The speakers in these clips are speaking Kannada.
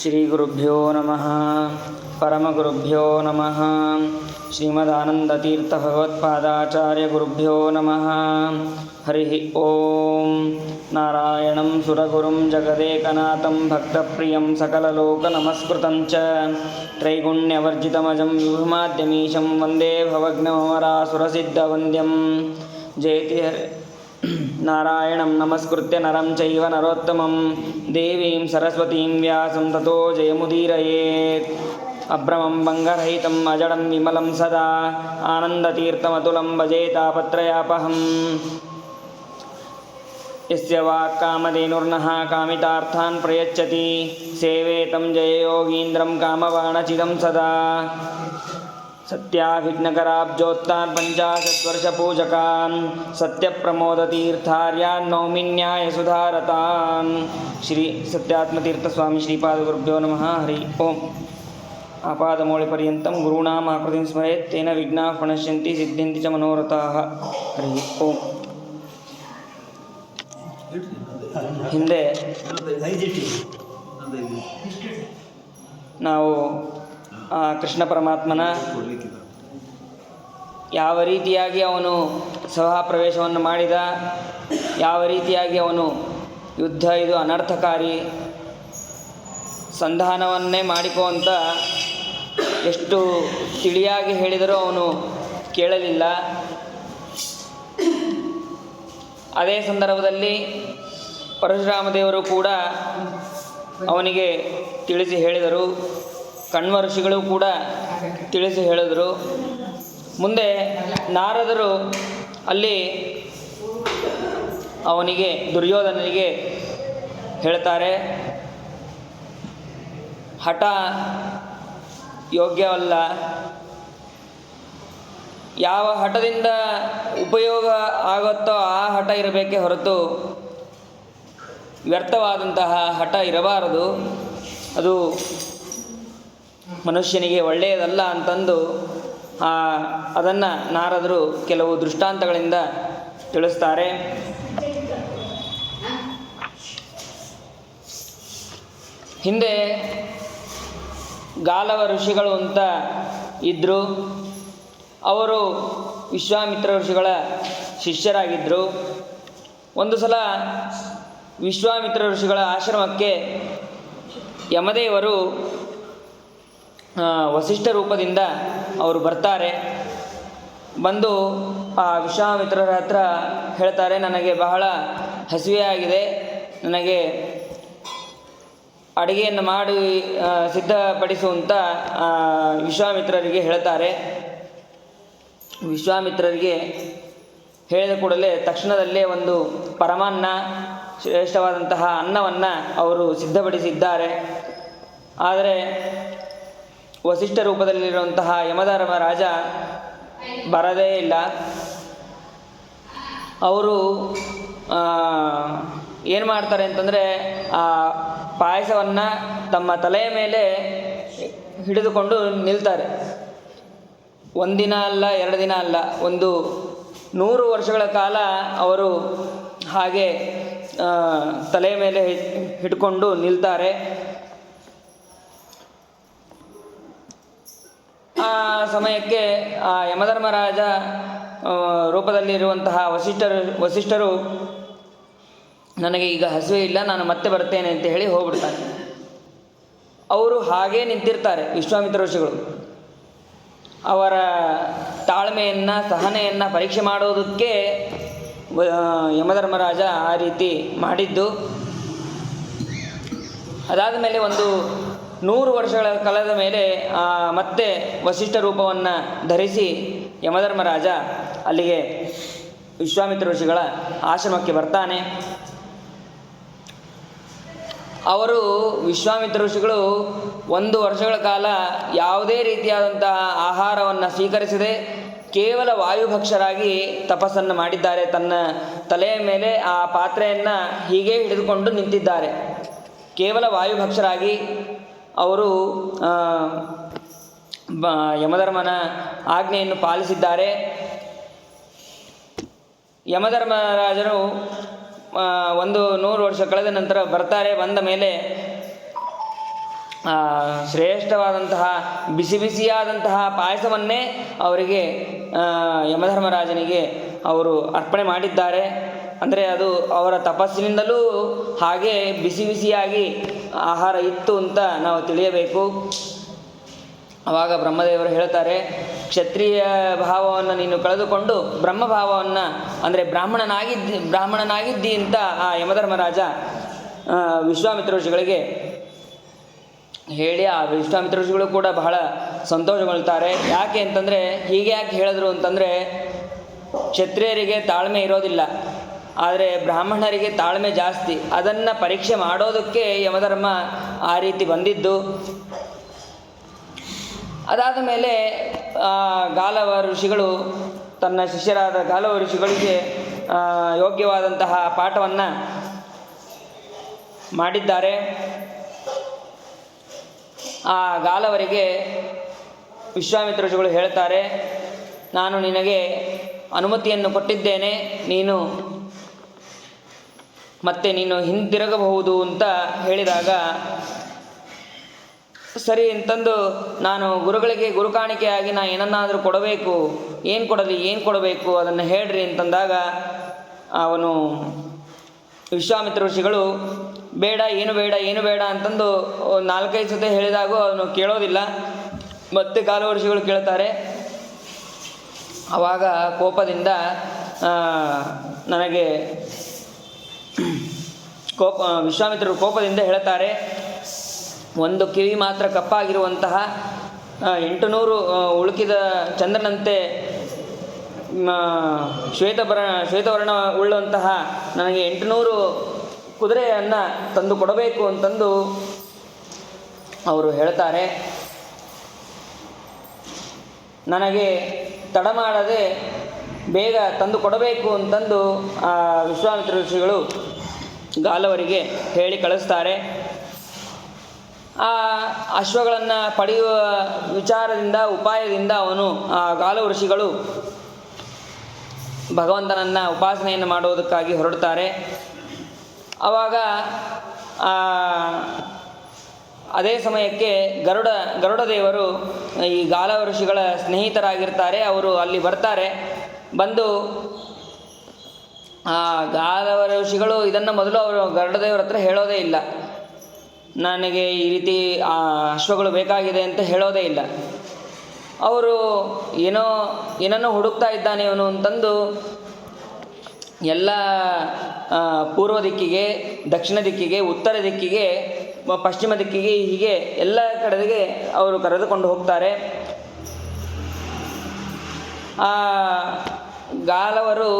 ಶ್ರೀಗುರುಭ್ಯೋ ನಮಃ ಪರಮಗುರುಭ್ಯೋ ನಮಃ ಶ್ರೀಮದಾನಂದತೀರ್ಥಭಗವತ್ಪಾದಾಚಾರ್ಯಗುರುಭ್ಯೋ ನಮಃ ಹರಿ ಓಂ ನಾರಾಯಣಂ ಸುರಗುರುಂ ಜಗದೇಕನಾಥಂ ಭಕ್ತಪ್ರಿಯಂ ಸಕಲಲೋಕನಮಸ್ಕೃತಂ ಚ ತ್ರೈಗುಣ್ಯವರ್ಜಿತಮಜಂ ವಿಭುಮಾದ್ಯಮೀಶಂ ವಂದೇ ಭವಗ್ನಮರಾಸುರಸಿದ್ಧವಂದ್ಯಂ ಜಯತಿ ನಾರಾಯಣಂ ನಮಸ್ಕೃತ್ಯ ನರಂ ಚೈವ ನರೋತ್ತಮಂ ದೇವೀಂ ಸರಸ್ವತೀಂ ವ್ಯಾಸಂ ತತೋ ಜಯಮುದೀರಯೇತ್ ಅಭ್ರಮಂ ಭಂಗರಹಿತಂ ಅಜಡಂ ವಿಮಲಂ ಸದಾ ಆನಂದತೀರ್ಥಮತುಲಂ ಭಜೆ ತಾಪತ್ರಯಾಪಹಂ ಯಸ್ಯ ವಾಕ್ಕಾಮಧೇನುರ್ನಃ ಕಾಮಿತಾರ್ಥಾನ್ ಪ್ರಯಚ್ಛತಿ ಸೇವೆ ತಂ ಜಯಯೋಗೀಂದ್ರಂ ಕಾಮವಾಣಚಿದಂ ಸದಾ ಸತ್ಯಾಭಿಘ್ನಕರಾಬ್ಜೋತ್ತಾನ್ ಪಂಚಾಶದ್ವರ್ಷಪೂಜಕಾನ್ ಸತ್ಯಪ್ರಮೋದತೀರ್ಥಾರ್ಯಾನ್ ನೌಮಿನ್ಯಾಯಸುಧಾರತಾನ್ ಶ್ರೀ ಸತ್ಯಾತ್ಮತೀರ್ಥಸ್ವಾಮಿ ಶ್ರೀಪಾದಗುರುಭ್ಯೋ ನಮಃ ಹರಿ ಓಂ ಆಪಾದಮೌಳಿಪರ್ಯಂತಂ ಗುರುಣಾಂ ಆಕೃತಿಂ ಸ್ಮರೇತ್ ತೇನ ವಿಘ್ನಾಃ ಪ್ರಣಶ್ಯಂತಿ ಸಿದ್ಧ್ಯಂತಿ ಚ ಮನೋರಥಾಃ ಹರಿ ಓಂ. ಹಿಂದೆ ನಾವು ಕೃಷ್ಣ ಪರಮಾತ್ಮನ ಯಾವ ರೀತಿಯಾಗಿ ಅವನು ಸಭಾಪ್ರವೇಶವನ್ನು ಮಾಡಿದ, ಯಾವ ರೀತಿಯಾಗಿ ಅವನು ಯುದ್ಧ ಇದು ಅನರ್ಥಕಾರಿ, ಸಂಧಾನವನ್ನೇ ಮಾಡಿಕೋ ಅಂತ ಎಷ್ಟು ತಿಳಿಯಾಗಿ ಹೇಳಿದರೂ ಅವನು ಕೇಳಲಿಲ್ಲ. ಅದೇ ಸಂದರ್ಭದಲ್ಲಿ ಪರಶುರಾಮ ದೇವರು ಕೂಡ ಅವನಿಗೆ ತಿಳಿಸಿ ಹೇಳಿದರು, ಕಣ್ವ ಋಷಿಗಳು ಕೂಡ ತಿಳಿಸಿ ಹೇಳಿದರು. ಮುಂದೆ ನಾರದರು ಅಲ್ಲಿ ಅವನಿಗೆ ದುರ್ಯೋಧನನಿಗೆ ಹೇಳ್ತಾರೆ, ಹಠ ಯೋಗ್ಯವಲ್ಲ, ಯಾವ ಹಠದಿಂದ ಉಪಯೋಗ ಆಗುತ್ತೋ ಆ ಹಠ ಇರಬೇಕೇ ಹೊರತು ವ್ಯರ್ಥವಾದಂತಹ ಹಠ ಇರಬಾರದು, ಅದು ಮನುಷ್ಯನಿಗೆ ಒಳ್ಳೆಯದಲ್ಲ ಅಂತಂದು ಅದನ್ನು ನಾರದರು ಕೆಲವು ದೃಷ್ಟಾಂತಗಳಿಂದ ತಿಳಿಸ್ತಾರೆ. ಹಿಂದೆ ಗಾಲವ ಋಷಿಗಳು ಅಂತ ಇದ್ದರು. ಅವರು ವಿಶ್ವಾಮಿತ್ರ ಋಷಿಗಳ ಶಿಷ್ಯರಾಗಿದ್ದರು. ಒಂದು ಸಲ ವಿಶ್ವಾಮಿತ್ರ ಋಷಿಗಳ ಆಶ್ರಮಕ್ಕೆ ಯಮದೇವರು ವಸಿಷ್ಠ ರೂಪದಿಂದ ಅವರು ಬರ್ತಾರೆ. ಬಂದು ಆ ವಿಶ್ವಾಮಿತ್ರರ ಹತ್ರ ಹೇಳ್ತಾರೆ, ನನಗೆ ಬಹಳ ಹಸಿವೆ ಆಗಿದೆ, ನನಗೆ ಅಡುಗೆಯನ್ನು ಮಾಡಿ ಸಿದ್ಧಪಡಿಸುವಂತ ವಿಶ್ವಾಮಿತ್ರರಿಗೆ ಹೇಳ್ತಾರೆ. ವಿಶ್ವಾಮಿತ್ರರಿಗೆ ಹೇಳಿದ ಕೂಡಲೇ ತಕ್ಷಣದಲ್ಲೇ ಒಂದು ಪರಮಾನ್ನ, ಶ್ರೇಷ್ಠವಾದಂತಹ ಅನ್ನವನ್ನು ಅವರು ಸಿದ್ಧಪಡಿಸಿದ್ದಾರೆ. ಆದರೆ ವಸಿಷ್ಠ ರೂಪದಲ್ಲಿರುವಂತಹ ಯಮಧರ್ಮ ರಾಜ ಬರದೇ ಇಲ್ಲ. ಅವರು ಏನು ಮಾಡ್ತಾರೆ ಅಂತಂದರೆ ಆ ಪಾಯಸವನ್ನು ತಮ್ಮ ತಲೆಯ ಮೇಲೆ ಹಿಡಿದುಕೊಂಡು ನಿಲ್ತಾರೆ. ಒಂದಿನ ಅಲ್ಲ, 2 ದಿನ ಅಲ್ಲ, 100 ವರ್ಷಗಳ ಕಾಲ ಅವರು ಹಾಗೆ ತಲೆಯ ಮೇಲೆ ಹಿಡ್ಕೊಂಡು ನಿಲ್ತಾರೆ. ಆ ಸಮಯಕ್ಕೆ ಆ ಯಮಧರ್ಮರಾಜ ರೂಪದಲ್ಲಿರುವಂತಹ ವಸಿಷ್ಠರು ನನಗೆ ಈಗ ಹಸಿವೆ ಇಲ್ಲ, ನಾನು ಮತ್ತೆ ಬರ್ತೇನೆ ಅಂತ ಹೇಳಿ ಹೋಗ್ಬಿಡ್ತಾರೆ. ಅವರು ಹಾಗೇ ನಿಂತಿರ್ತಾರೆ. ವಿಶ್ವಾಮಿತ್ರ ಋಷಿಗಳು ಅವರ ತಾಳ್ಮೆಯನ್ನು, ಸಹನೆಯನ್ನು ಪರೀಕ್ಷೆ ಮಾಡೋದಕ್ಕೆ ಯಮಧರ್ಮರಾಜ ಆ ರೀತಿ ಮಾಡಿದ್ದು. ಅದಾದ ಮೇಲೆ 100 ವರ್ಷಗಳ ಕಾಲದ ಮೇಲೆ ಮತ್ತೆ ವಸಿಷ್ಠ ರೂಪವನ್ನು ಧರಿಸಿ ಯಮಧರ್ಮರಾಜ ಅಲ್ಲಿಗೆ ವಿಶ್ವಾಮಿತ್ರ ಋಷಿಗಳ ಆಶ್ರಮಕ್ಕೆ ಬರ್ತಾನೆ. ಅವರು ವಿಶ್ವಾಮಿತ್ರ ಋಷಿಗಳು 1 ವರ್ಷಗಳ ಕಾಲ ಯಾವುದೇ ರೀತಿಯಾದಂತಹ ಆಹಾರವನ್ನು ಸ್ವೀಕರಿಸದೆ ಕೇವಲ ವಾಯುಭಕ್ಷರಾಗಿ ತಪಸ್ಸನ್ನು ಮಾಡಿದ್ದಾರೆ. ತನ್ನ ತಲೆಯ ಮೇಲೆ ಆ ಪಾತ್ರೆಯನ್ನು ಹೀಗೆ ಹಿಡಿದುಕೊಂಡು ನಿಂತಿದ್ದಾರೆ. ಕೇವಲ ವಾಯುಭಕ್ಷರಾಗಿ ಅವರು ಯಮಧರ್ಮನ ಆಜ್ಞೆಯನ್ನು ಪಾಲಿಸಿದ್ದಾರೆ. ಯಮಧರ್ಮರಾಜನು 100 ವರ್ಷ ಕಳೆದ ನಂತರ ಬರ್ತಾರೆ. ಬಂದ ಮೇಲೆ ಶ್ರೇಷ್ಠವಾದಂತಹ ಬಿಸಿ ಬಿಸಿಯಾದಂತಹ ಪಾಯಸವನ್ನೇ ಅವರಿಗೆ ಯಮಧರ್ಮರಾಜನಿಗೆ ಅವರು ಅರ್ಪಣೆ ಮಾಡಿದ್ದಾರೆ. ಅಂದರೆ ಅದು ಅವರ ತಪಸ್ಸಿನಿಂದಲೂ ಹಾಗೆ ಬಿಸಿ ಬಿಸಿಯಾಗಿ ಆಹಾರ ಇತ್ತು ಅಂತ ನಾವು ತಿಳಿಯಬೇಕು. ಆವಾಗ ಬ್ರಹ್ಮದೇವರು ಹೇಳ್ತಾರೆ, ಕ್ಷತ್ರಿಯ ಭಾವವನ್ನು ನೀನು ಕಳೆದುಕೊಂಡು ಬ್ರಹ್ಮಭಾವವನ್ನು ಅಂದರೆ ಬ್ರಾಹ್ಮಣನಾಗಿದ್ದಿ ಅಂತ ಆ ಯಮಧರ್ಮರಾಜ ವಿಶ್ವಾಮಿತ್ರ ಋಷಿಗಳಿಗೆ ಹೇಳಿ, ಆ ವಿಶ್ವಾಮಿತ್ರ ಋಷಿಗಳು ಕೂಡ ಬಹಳ ಸಂತೋಷಗೊಳ್ತಾರೆ. ಯಾಕೆ ಅಂತಂದರೆ, ಹೀಗೆ ಯಾಕೆ ಹೇಳಿದ್ರು ಅಂತಂದರೆ, ಕ್ಷತ್ರಿಯರಿಗೆ ತಾಳ್ಮೆ ಇರೋದಿಲ್ಲ, ಆದರೆ ಬ್ರಾಹ್ಮಣರಿಗೆ ತಾಳ್ಮೆ ಜಾಸ್ತಿ. ಅದನ್ನು ಪರೀಕ್ಷೆ ಮಾಡೋದಕ್ಕೆ ಯಮಧರ್ಮ ಆ ರೀತಿ ಬಂದಿದ್ದು. ಅದಾದ ಮೇಲೆ ಗಾಲವ ಋಷಿಗಳು ತನ್ನ ಶಿಷ್ಯರಾದ ಗಾಲವ ಋಷಿಗಳಿಗೆ ಯೋಗ್ಯವಾದಂತಹ ಪಾಠವನ್ನು ಮಾಡಿದ್ದಾರೆ. ಆ ಗಾಲವರಿಗೆ ವಿಶ್ವಾಮಿತ್ರ ಋಷಿಗಳು ಹೇಳ್ತಾರೆ, ನಾನು ನಿನಗೆ ಅನುಮತಿಯನ್ನು ಕೊಟ್ಟಿದ್ದೇನೆ, ನೀನು ಹಿಂದಿರುಗಬಹುದು ಅಂತ ಹೇಳಿದಾಗ, ಸರಿ ಅಂತಂದು ನಾನು ಗುರುಗಳಿಗೆ ಗುರುಕಾಣಿಕೆಯಾಗಿ ನಾ ಏನನ್ನಾದರೂ ಕೊಡಬೇಕು, ಏನು ಕೊಡಬೇಕು ಅದನ್ನು ಹೇಳ್ರಿ ಅಂತಂದಾಗ, ಅವನು ವಿಶ್ವಾಮಿತ್ರ ಋಷಿಗಳು ಏನು ಬೇಡ ಅಂತಂದು 4-5 ಸತಿ ಹೇಳಿದಾಗೂ ಅವನು ಕೇಳೋದಿಲ್ಲ. ಮತ್ತೆ ಗಾಲವ ಋಷಿಗಳು ಕೇಳ್ತಾರೆ. ಆವಾಗ ಕೋಪದಿಂದ ವಿಶ್ವಾಮಿತ್ರರು ಕೋಪದಿಂದ ಹೇಳ್ತಾರೆ, ಒಂದು ಕಿವಿ ಮಾತ್ರ ಕಪ್ಪಾಗಿರುವಂತಹ 800 ಉಳುಕಿದ ಚಂದ್ರನಂತೆ ಶ್ವೇತವರ್ಣ ಉಳ್ಳುವಂತಹ ನನಗೆ 800 ಕುದುರೆಯನ್ನು ತಂದು ಕೊಡಬೇಕು ಅಂತಂದು ಅವರು ಹೇಳ್ತಾರೆ. ನನಗೆ ತಡ ಮಾಡದೆ ಬೇಗ ತಂದು ಕೊಡಬೇಕು ಅಂತಂದು ವಿಶ್ವಾಮಿತ್ರ ಋಷಿಗಳು ಗಾಲವರಿಗೆ ಹೇಳಿ ಕಳಿಸ್ತಾರೆ. ಆ ಅಶ್ವಗಳನ್ನು ಪಡೆಯುವ ಉಪಾಯದಿಂದ ಅವನು ಗಾಲವ ಋಷಿಗಳು ಭಗವಂತನನ್ನು ಉಪಾಸನೆಯನ್ನು ಮಾಡುವುದಕ್ಕಾಗಿ ಹೊರಡ್ತಾರೆ. ಆವಾಗ ಅದೇ ಸಮಯಕ್ಕೆ ಗರುಡ ದೇವರು ಈ ಗಾಲವ ಋಷಿಗಳ ಸ್ನೇಹಿತರಾಗಿರ್ತಾರೆ. ಅವರು ಅಲ್ಲಿ ಬರ್ತಾರೆ. ಬಂದು ಗಾಲವ ಋಷಿಗಳು ಇದನ್ನು ಮೊದಲು ಅವರು ಗರುಡದೇವರ ಹತ್ರ ಹೇಳೋದೇ ಇಲ್ಲ, ನನಗೆ ಈ ರೀತಿ ಅಶ್ವಗಳು ಬೇಕಾಗಿದೆ ಅಂತ ಹೇಳೋದೇ ಇಲ್ಲ. ಅವರು ಏನನ್ನೋ ಹುಡುಕ್ತಾ ಇದ್ದಾನೆ ಇವನು ಅಂತಂದು ಎಲ್ಲ ಪೂರ್ವ ದಿಕ್ಕಿಗೆ, ದಕ್ಷಿಣ ದಿಕ್ಕಿಗೆ, ಉತ್ತರ ದಿಕ್ಕಿಗೆ, ಪಶ್ಚಿಮ ದಿಕ್ಕಿಗೆ, ಹೀಗೆ ಎಲ್ಲ ಕಡೆಗೆ ಅವರು ಕರೆದುಕೊಂಡು ಹೋಗ್ತಾರೆ. ಗಾಲವರು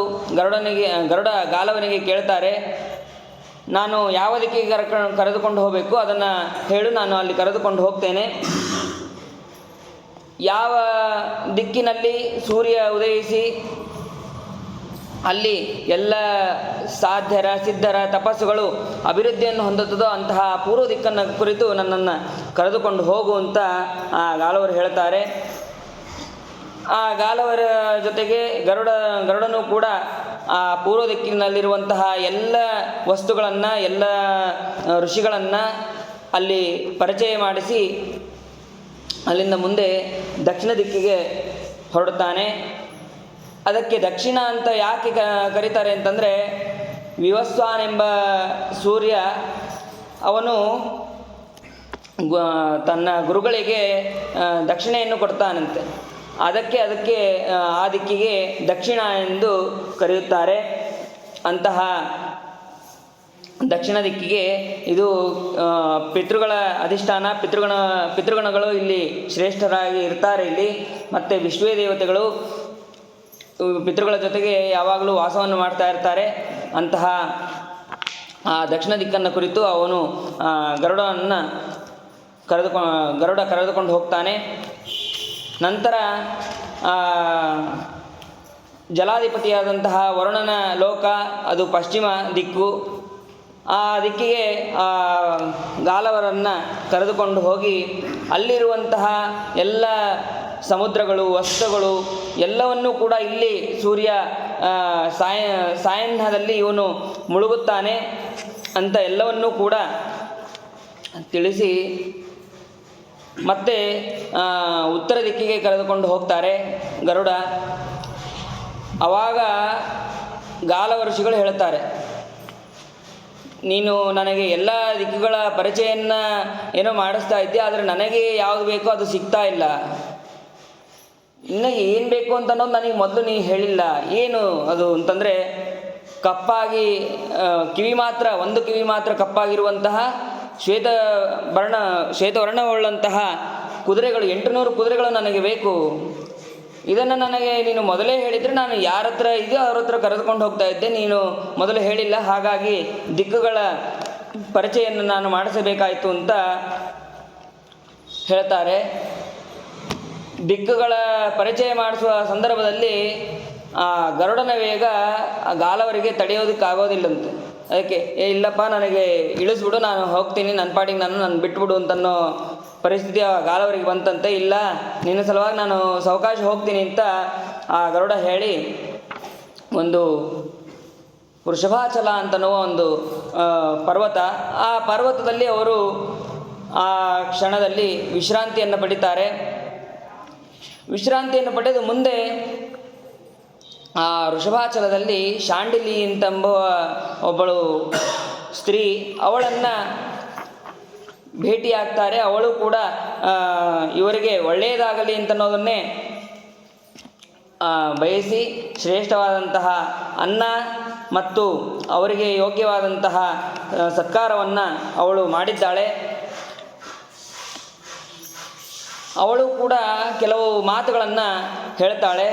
ಗಾಲವನಿಗೆ ಕೇಳ್ತಾರೆ, ನಾನು ಯಾವ ದಿಕ್ಕಿಗೆ ಕರೆದುಕೊಂಡು ಹೋಗಬೇಕು ಅದನ್ನು ಹೇಳು, ನಾನು ಅಲ್ಲಿ ಕರೆದುಕೊಂಡು ಹೋಗ್ತೇನೆ. ಯಾವ ದಿಕ್ಕಿನಲ್ಲಿ ಸೂರ್ಯ ಉದಯಿಸಿ ಅಲ್ಲಿ ಎಲ್ಲ ಸಾಧ್ಯರ ಸಿದ್ಧರ ತಪಸ್ಸುಗಳು ಅಭಿವೃದ್ಧಿಯನ್ನು ಹೊಂದುತ್ತದೋ ಅಂತಹ ಪೂರ್ವ ದಿಕ್ಕನ್ನು ಕುರಿತು ನನ್ನನ್ನು ಕರೆದುಕೊಂಡು ಹೋಗು ಅಂತ ಗಾಲವರು ಹೇಳ್ತಾರೆ. ಆ ಗಾಲವರ ಜೊತೆಗೆ ಗರುಡನು ಕೂಡ ಆ ಪೂರ್ವ ದಿಕ್ಕಿನಲ್ಲಿರುವಂತಹ ಎಲ್ಲ ವಸ್ತುಗಳನ್ನು, ಎಲ್ಲ ಋಷಿಗಳನ್ನು ಅಲ್ಲಿ ಪರಿಚಯ ಮಾಡಿಸಿ ಅಲ್ಲಿಂದ ಮುಂದೆ ದಕ್ಷಿಣ ದಿಕ್ಕಿಗೆ ಹೊರಡುತ್ತಾನೆ. ಅದಕ್ಕೆ ದಕ್ಷಿಣ ಅಂತ ಯಾಕೆ ಕರೀತಾರೆ ಅಂತಂದರೆ, ವಿವಸ್ವಾನೆಂಬ ಸೂರ್ಯ ಅವನು ತನ್ನ ಗುರುಗಳಿಗೆ ದಕ್ಷಿಣೆಯನ್ನು ಕೊಡ್ತಾನಂತೆ. ಅದಕ್ಕೆ ಆ ದಿಕ್ಕಿಗೆ ದಕ್ಷಿಣ ಎಂದು ಕರೆಯುತ್ತಾರೆ. ಅಂತಹ ದಕ್ಷಿಣ ದಿಕ್ಕಿಗೆ ಇದು ಪಿತೃಗಳ ಅಧಿಷ್ಠಾನ. ಪಿತೃಗಣಗಳು ಇಲ್ಲಿ ಶ್ರೇಷ್ಠರಾಗಿ ಇರ್ತಾರೆ ಇಲ್ಲಿ. ಮತ್ತು ವಿಶ್ವೇ ದೇವತೆಗಳು ಪಿತೃಗಳ ಜೊತೆಗೆ ಯಾವಾಗಲೂ ವಾಸವನ್ನು ಮಾಡ್ತಾ ಇರ್ತಾರೆ. ಅಂತಹ ಆ ದಕ್ಷಿಣ ದಿಕ್ಕನ್ನು ಕುರಿತು ಅವನು ಗರುಡನನ್ನು ಕರೆದುಕೊಂಡು ಹೋಗ್ತಾನೆ. ನಂತರ ಜಲಾಧಿಪತಿಯಾದಂತಹ ವರುಣನ ಲೋಕ, ಅದು ಪಶ್ಚಿಮ ದಿಕ್ಕು. ಆ ದಿಕ್ಕಿಗೆ ಗಾಲವರನ್ನು ಕರೆದುಕೊಂಡು ಹೋಗಿ ಅಲ್ಲಿರುವಂತಹ ಎಲ್ಲ ಸಮುದ್ರಗಳು, ವಸ್ತುಗಳು ಎಲ್ಲವನ್ನೂ ಕೂಡ ಇಲ್ಲಿ ಸೂರ್ಯ ಸಾಯಂಕಾಲದಲ್ಲಿ ಇವನು ಮುಳುಗುತ್ತಾನೆ ಅಂತ ಎಲ್ಲವನ್ನೂ ಕೂಡ ತಿಳಿಸಿ ಮತ್ತೆ ಉತ್ತರ ದಿಕ್ಕಿಗೆ ಕರೆದುಕೊಂಡು ಹೋಗ್ತಾರೆ ಗರುಡ. ಆವಾಗ ಗಾಲವ ಋಷಿಗಳು ಹೇಳುತ್ತಾರೆ, ನೀನು ನನಗೆ ಎಲ್ಲ ದಿಕ್ಕುಗಳ ಪರಿಚಯನ ಏನೋ ಮಾಡಿಸ್ತಾ ಇದ್ದೆ, ಆದರೆ ನನಗೆ ಯಾವುದು ಬೇಕೋ ಅದು ಸಿಗ್ತಾ ಇಲ್ಲ. ನಿನಗೆ ಏನು ಬೇಕು ಅಂತ ಅನ್ನೋದು ನನಗೆ ಮೊದಲು ನೀ ಹೇಳಿಲ್ಲ. ಏನು ಅದು ಅಂತಂದರೆ, ಕಪ್ಪಾಗಿ ಒಂದು ಕಿವಿ ಮಾತ್ರ ಕಪ್ಪಾಗಿರುವಂತಹ ಶ್ವೇತವರ್ಣವುಳ್ಳಂತಹ ಕುದುರೆಗಳು 800 ಕುದುರೆಗಳು ನನಗೆ ಬೇಕು. ಇದನ್ನು ನನಗೆ ನೀನು ಮೊದಲೇ ಹೇಳಿದರೆ ನಾನು ಯಾರ ಹತ್ರ ಇದೆಯೋ ಅವ್ರ ಹತ್ರ ಕರೆದುಕೊಂಡು ಹೋಗ್ತಾ ಇದ್ದೆ. ನೀನು ಮೊದಲು ಹೇಳಿಲ್ಲ, ಹಾಗಾಗಿ ದಿಕ್ಕುಗಳ ಪರಿಚಯವನ್ನು ನಾನು ಮಾಡಿಸಬೇಕಾಯಿತು ಅಂತ ಹೇಳ್ತಾರೆ. ದಿಕ್ಕುಗಳ ಪರಿಚಯ ಮಾಡಿಸುವ ಸಂದರ್ಭದಲ್ಲಿ ಆ ಗರುಡನ ವೇಗ ಆ ಗಾಲವರಿಗೆ ತಡೆಯೋದಕ್ಕಾಗೋದಿಲ್ಲಂತೆ. ಅದಕ್ಕೆ ಇಲ್ಲಪ್ಪ ನನಗೆ ಇಳಿಸ್ಬಿಡು, ನಾನು ಹೋಗ್ತೀನಿ, ನನ್ನ ಪಾಟಿಗೆ ನಾನು ಬಿಟ್ಬಿಡು ಅಂತನ್ನೋ ಪರಿಸ್ಥಿತಿ ಆ ಗಾಲವರಿಗೆ ಬಂತಂತೆ. ಇಲ್ಲ, ನಿನ್ನ ಸಲುವಾಗಿ ನಾನು ಸಾವಕಾಶ ಹೋಗ್ತೀನಿ ಅಂತ ಆ ಗರುಡ ಹೇಳಿ ಒಂದು ವೃಷಭಾಚಲ ಅಂತನ್ನುವ ಒಂದು ಪರ್ವತ, ಆ ಪರ್ವತದಲ್ಲಿ ಅವರು ಆ ಕ್ಷಣದಲ್ಲಿ ವಿಶ್ರಾಂತಿಯನ್ನು ಪಡಿತಾರೆ. ವಿಶ್ರಾಂತಿಯನ್ನು ಪಡೆದು ಮುಂದೆ ಆ ವೃಷಭಾಚಲದಲ್ಲಿ ಶಾಂಡಿಲಿ ಎಂಬುವ ಒಬ್ಬಳು ಸ್ತ್ರೀ, ಅವಳನ್ನು ಭೇಟಿಯಾಗ್ತಾರೆ. ಅವಳು ಕೂಡ ಇವರಿಗೆ ಒಳ್ಳೆಯದಾಗಲಿ ಅಂತನ್ನೋದನ್ನೇ ಬಯಸಿ ಶ್ರೇಷ್ಠವಾದಂತಹ ಅನ್ನ ಮತ್ತು ಅವರಿಗೆ ಯೋಗ್ಯವಾದಂತಹ ಸತ್ಕಾರವನ್ನು ಅವಳು ಮಾಡಿದ್ದಾಳೆ. ಅವಳು ಕೂಡ ಕೆಲವು ಮಾತುಗಳನ್ನು ಹೇಳ್ತಾಳೆ.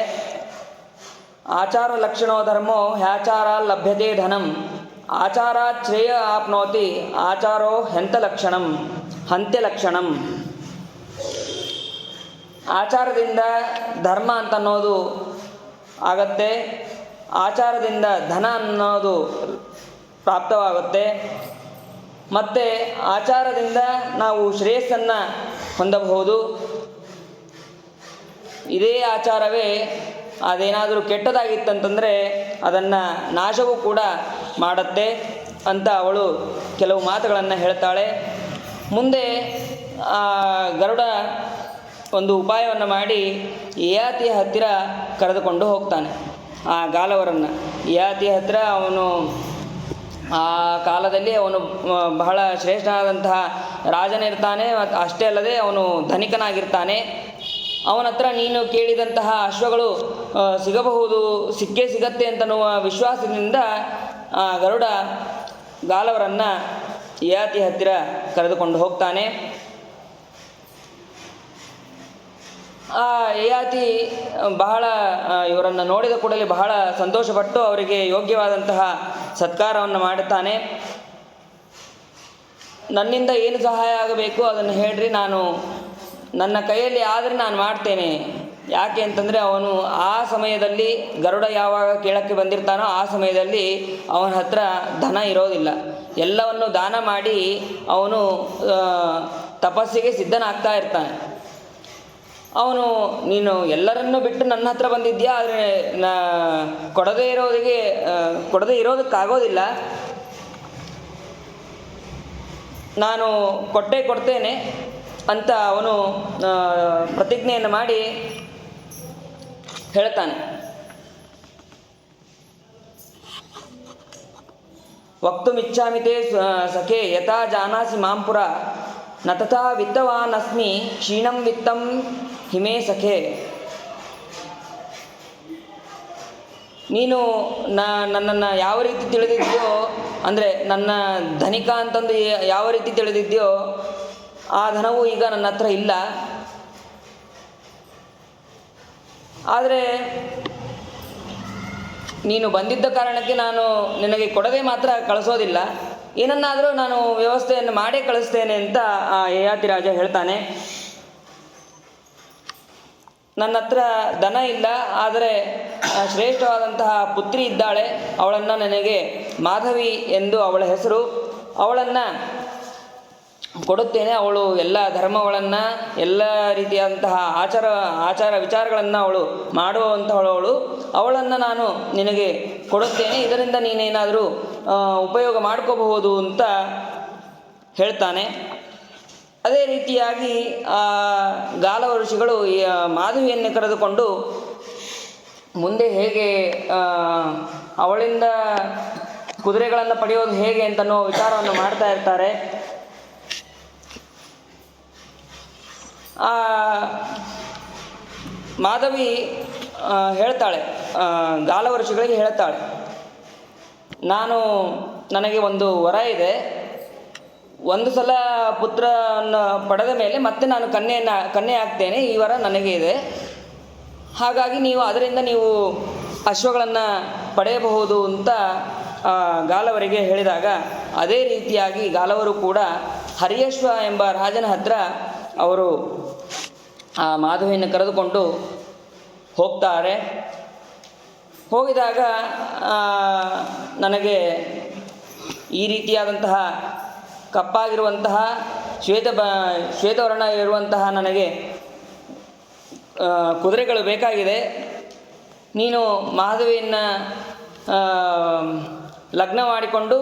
ಆಚಾರ ಲಕ್ಷಣೋ ಧರ್ಮೋ ಹ್ಯಾಚಾರ ಲಭ್ಯತೆ ಧನಂ, ಆಚಾರಾತ್ ಶ್ರೇಯ ಆಪ್ನೋತಿ ಆಚಾರೋ ಹಂತ್ಯಲಕ್ಷಣಂ. ಆಚಾರದಿಂದ ಧರ್ಮ ಅಂತ ಅನ್ನೋದು ಆಗತ್ತೆ, ಆಚಾರದಿಂದ ಧನ ಅನ್ನೋದು ಪ್ರಾಪ್ತವಾಗುತ್ತೆ, ಮತ್ತು ಆಚಾರದಿಂದ ನಾವು ಶ್ರೇಯಸ್ಸನ್ನು ಹೊಂದಬಹುದು. ಇದೇ ಆಚಾರವೇ ಅದೇನಾದರೂ ಕೆಟ್ಟದಾಗಿತ್ತಂತಂದರೆ ಅದನ್ನು ನಾಶವೂ ಕೂಡ ಮಾಡುತ್ತೆ ಅಂತ ಅವಳು ಕೆಲವು ಮಾತುಗಳನ್ನು ಹೇಳ್ತಾಳೆ. ಮುಂದೆ ಗರುಡ ಒಂದು ಉಪಾಯವನ್ನು ಮಾಡಿ ಯಯಾತಿಯ ಹತ್ತಿರ ಕರೆದುಕೊಂಡು ಹೋಗ್ತಾನೆ ಆ ಗಾಲವರನ್ನು. ಯಯಾತಿಯ ಹತ್ತಿರ ಅವನು ಆ ಕಾಲದಲ್ಲಿ ಅವನು ಬಹಳ ಶ್ರೇಷ್ಠನಾದಂತಹ ರಾಜನಿರ್ತಾನೆ, ಮತ್ತು ಅಷ್ಟೇ ಅಲ್ಲದೆ ಅವನು ಧನಿಕನಾಗಿರ್ತಾನೆ. ಅವನ ಹತ್ರ ನೀನು ಕೇಳಿದಂತಹ ಅಶ್ವಗಳು ಸಿಕ್ಕೇ ಸಿಗತ್ತೆ ಅಂತನ್ನುವ ವಿಶ್ವಾಸದಿಂದ ಗರುಡ ಗಾಲವರನ್ನು ಯಯಾತಿ ಹತ್ತಿರ ಕರೆದುಕೊಂಡು ಹೋಗ್ತಾನೆ. ಆ ಯಯಾತಿ ಬಹಳ ಇವರನ್ನು ನೋಡಿದ ಕೂಡಲೇ ಬಹಳ ಸಂತೋಷಪಟ್ಟು ಅವರಿಗೆ ಯೋಗ್ಯವಾದಂತಹ ಸತ್ಕಾರವನ್ನು ಮಾಡುತ್ತಾನೆ. ನನ್ನಿಂದ ಏನು ಸಹಾಯ ಆಗಬೇಕು ಅದನ್ನು ಹೇಳ್ರಿ, ನನ್ನ ಕೈಯಲ್ಲಿ ಆದರೆ ನಾನು ಮಾಡ್ತೇನೆ. ಯಾಕೆ ಅಂತಂದರೆ ಅವನು ಆ ಸಮಯದಲ್ಲಿ ಗರುಡ ಯಾವಾಗ ಕೇಳಕ್ಕೆ ಬಂದಿರ್ತಾನೋ ಆ ಸಮಯದಲ್ಲಿ ಅವನ ಹತ್ರ ಧನ ಇರೋದಿಲ್ಲ. ಎಲ್ಲವನ್ನು ದಾನ ಮಾಡಿ ಅವನು ತಪಸ್ಸಿಗೆ ಸಿದ್ಧನಾಗ್ತಾ ಇರ್ತಾನೆ. ಅವನು ನೀನು ಎಲ್ಲರನ್ನೂ ಬಿಟ್ಟು ನನ್ನ ಹತ್ರ ಬಂದಿದ್ಯಾ, ಆದರೆ ಕೊಡದೇ ಇರೋದಕ್ಕಾಗೋದಿಲ್ಲ, ನಾನು ಕೊಡ್ತೇನೆ ಅಂತ ಅವನು ಪ್ರತಿಜ್ಞೆಯನ್ನು ಮಾಡಿ ಹೇಳ್ತಾನೆ. ವಕ್ತುಮಿಚ್ಛಾಮಿ ತೇ ಸಖೇ ಯಥಾ ಜಾನಾಸಿ ಮಾಂಪುರ ನ ತಥಾ ವಿತ್ತವಾನಸ್ಮಿ ಕ್ಷೀಣಂ ವಿತ್ತಂ ಹಿಮೇ ಸಖೇ. ನೀನು ನನ್ನನ್ನು ಯಾವ ರೀತಿ ತಿಳಿದಿದ್ಯೋ, ಅಂದರೆ ನನ್ನ ಧನಿಕ ಅಂತಂದು ಯಾವ ರೀತಿ ತಿಳಿದಿದ್ಯೋ ಆ ಧನವು ಈಗ ನನ್ನ ಹತ್ರ ಇಲ್ಲ. ಆದರೆ ನೀನು ಬಂದಿದ್ದ ಕಾರಣಕ್ಕೆ ನಾನು ನಿನಗೆ ಕೊಡದೆ ಮಾತ್ರ ಕಳಿಸೋದಿಲ್ಲ, ಏನನ್ನಾದರೂ ನಾನು ವ್ಯವಸ್ಥೆಯನ್ನು ಮಾಡೇ ಕಳಿಸ್ತೇನೆ ಅಂತ ಆ ಯಯಾತಿ ರಾಜ ಹೇಳ್ತಾನೆ. ನನ್ನ ಹತ್ರ ದನ ಇಲ್ಲ, ಆದರೆ ಶ್ರೇಷ್ಠವಾದಂತಹ ಪುತ್ರಿ ಇದ್ದಾಳೆ, ಅವಳನ್ನು ನನಗೆ ಮಾಧವಿ ಎಂದು ಅವಳ ಹೆಸರು, ಅವಳನ್ನು ಕೊಡುತ್ತೇನೆ. ಅವಳು ಎಲ್ಲ ಧರ್ಮಗಳನ್ನು ಎಲ್ಲ ರೀತಿಯಾದಂತಹ ಆಚಾರ ವಿಚಾರಗಳನ್ನು ಅವಳು ಮಾಡುವಂತಹವಳು, ಅವಳನ್ನು ನಾನು ನಿನಗೆ ಕೊಡುತ್ತೇನೆ, ಇದರಿಂದ ನೀನೇನಾದರೂ ಉಪಯೋಗ ಮಾಡ್ಕೋಬಹುದು ಅಂತ ಹೇಳ್ತಾನೆ. ಅದೇ ರೀತಿಯಾಗಿ ಗಾಲವ ಋಷಿಗಳು ಮಾಧವಿಯನ್ನು ಕರೆದುಕೊಂಡು ಮುಂದೆ ಹೇಗೆ ಅವಳಿಂದ ಕುದುರೆಗಳನ್ನು ಪಡೆಯೋದು ಹೇಗೆ ಅಂತನೋ ವಿಚಾರವನ್ನು ಮಾಡ್ತಾ ಇರ್ತಾರೆ. ಮಾಧವಿ ಹೇಳ್ತಾಳೆ, ಗಾಲವ ಋಷಿಗಳಿಗೆ ಹೇಳ್ತಾಳೆ, ನನಗೆ ಒಂದು ವರ ಇದೆ. ಒಂದು ಸಲ ಪುತ್ರನ ಪಡೆದ ಮೇಲೆ ಮತ್ತೆ ನಾನು ಕನ್ಯೆ ಆಗ್ತೇನೆ. ಈ ವರ ನನಗೆ ಇದೆ. ಹಾಗಾಗಿ ಅದರಿಂದ ನೀವು ಅಶ್ವಗಳನ್ನು ಪಡೆಯಬಹುದು ಅಂತ ಗಾಲವರಿಗೆ ಹೇಳಿದಾಗ, ಅದೇ ರೀತಿಯಾಗಿ ಗಾಲವರು ಕೂಡ ಹರಿಯಶ್ವ ಎಂಬ ರಾಜನ ಹತ್ರ ಅವರು ಆ ಮಾಧವಿಯನ್ನು ಕರೆದುಕೊಂಡು ಹೋಗ್ತಾರೆ. ಹೋಗಿದಾಗ ನನಗೆ ಈ ರೀತಿಯಾದಂತಹ ಕಪ್ಪಾಗಿರುವಂತಹ ಶ್ವೇತವರ್ಣ ಇರುವಂತಹ ನನಗೆ ಕುದುರೆಗಳು ಬೇಕಾಗಿದೆ. ನೀನು ಮಾಧವಿಯನ್ನು ಲಗ್ನ ಮಾಡಿಕೊಂಡು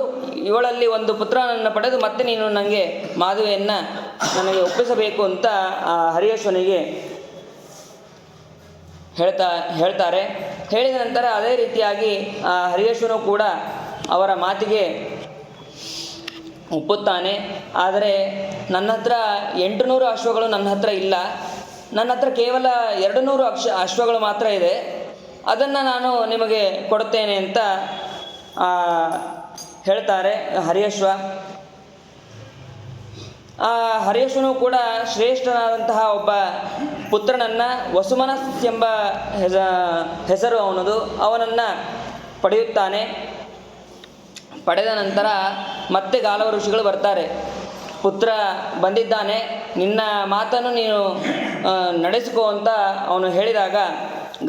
ಇವಳಲ್ಲಿ ಒಂದು ಪುತ್ರನನ್ನು ಪಡೆದು ಮತ್ತೆ ನೀನು ನನಗೆ ಮಾಧವಿಯನ್ನು ನನಗೆ ಒಪ್ಪಿಸಬೇಕು ಅಂತ ಹರಿಯಶ್ವನಿಗೆ ಹೇಳ್ತಾರೆ. ಹೇಳಿದ ನಂತರ ಅದೇ ರೀತಿಯಾಗಿ ಹರಿಯಶ್ವನು ಕೂಡ ಅವರ ಮಾತಿಗೆ ಒಪ್ಪುತ್ತಾನೆ. ಆದರೆ ನನ್ನ ಹತ್ರ 800 ಅಶ್ವಗಳು ನನ್ನ ಹತ್ರ ಇಲ್ಲ. ನನ್ನ ಹತ್ರ ಕೇವಲ 200 ಅಶ್ವಗಳು ಮಾತ್ರ ಇದೆ. ಅದನ್ನು ನಾನು ನಿಮಗೆ ಕೊಡುತ್ತೇನೆ ಅಂತ ಹೇಳ್ತಾರೆ ಹರಿಯಶ್ವ. ಹರಿಯಶ್ವನು ಕೂಡ ಶ್ರೇಷ್ಠನಾದಂತಹ ಒಬ್ಬ ಪುತ್ರನನ್ನು, ವಸುಮನಸ್ ಎಂಬ ಹೆಸರು ಅವನನ್ನು ಪಡೆಯುತ್ತಾನೆ. ಪಡೆದ ನಂತರ ಮತ್ತೆ ಗಾಲವ ಋಷಿಗಳು ಬರ್ತಾರೆ. ಪುತ್ರ ಬಂದಿದ್ದಾನೆ, ನಿನ್ನ ಮಾತನ್ನು ನೀನು ನಡೆಸಿಕೋ ಅಂತ ಅವನು ಹೇಳಿದಾಗ,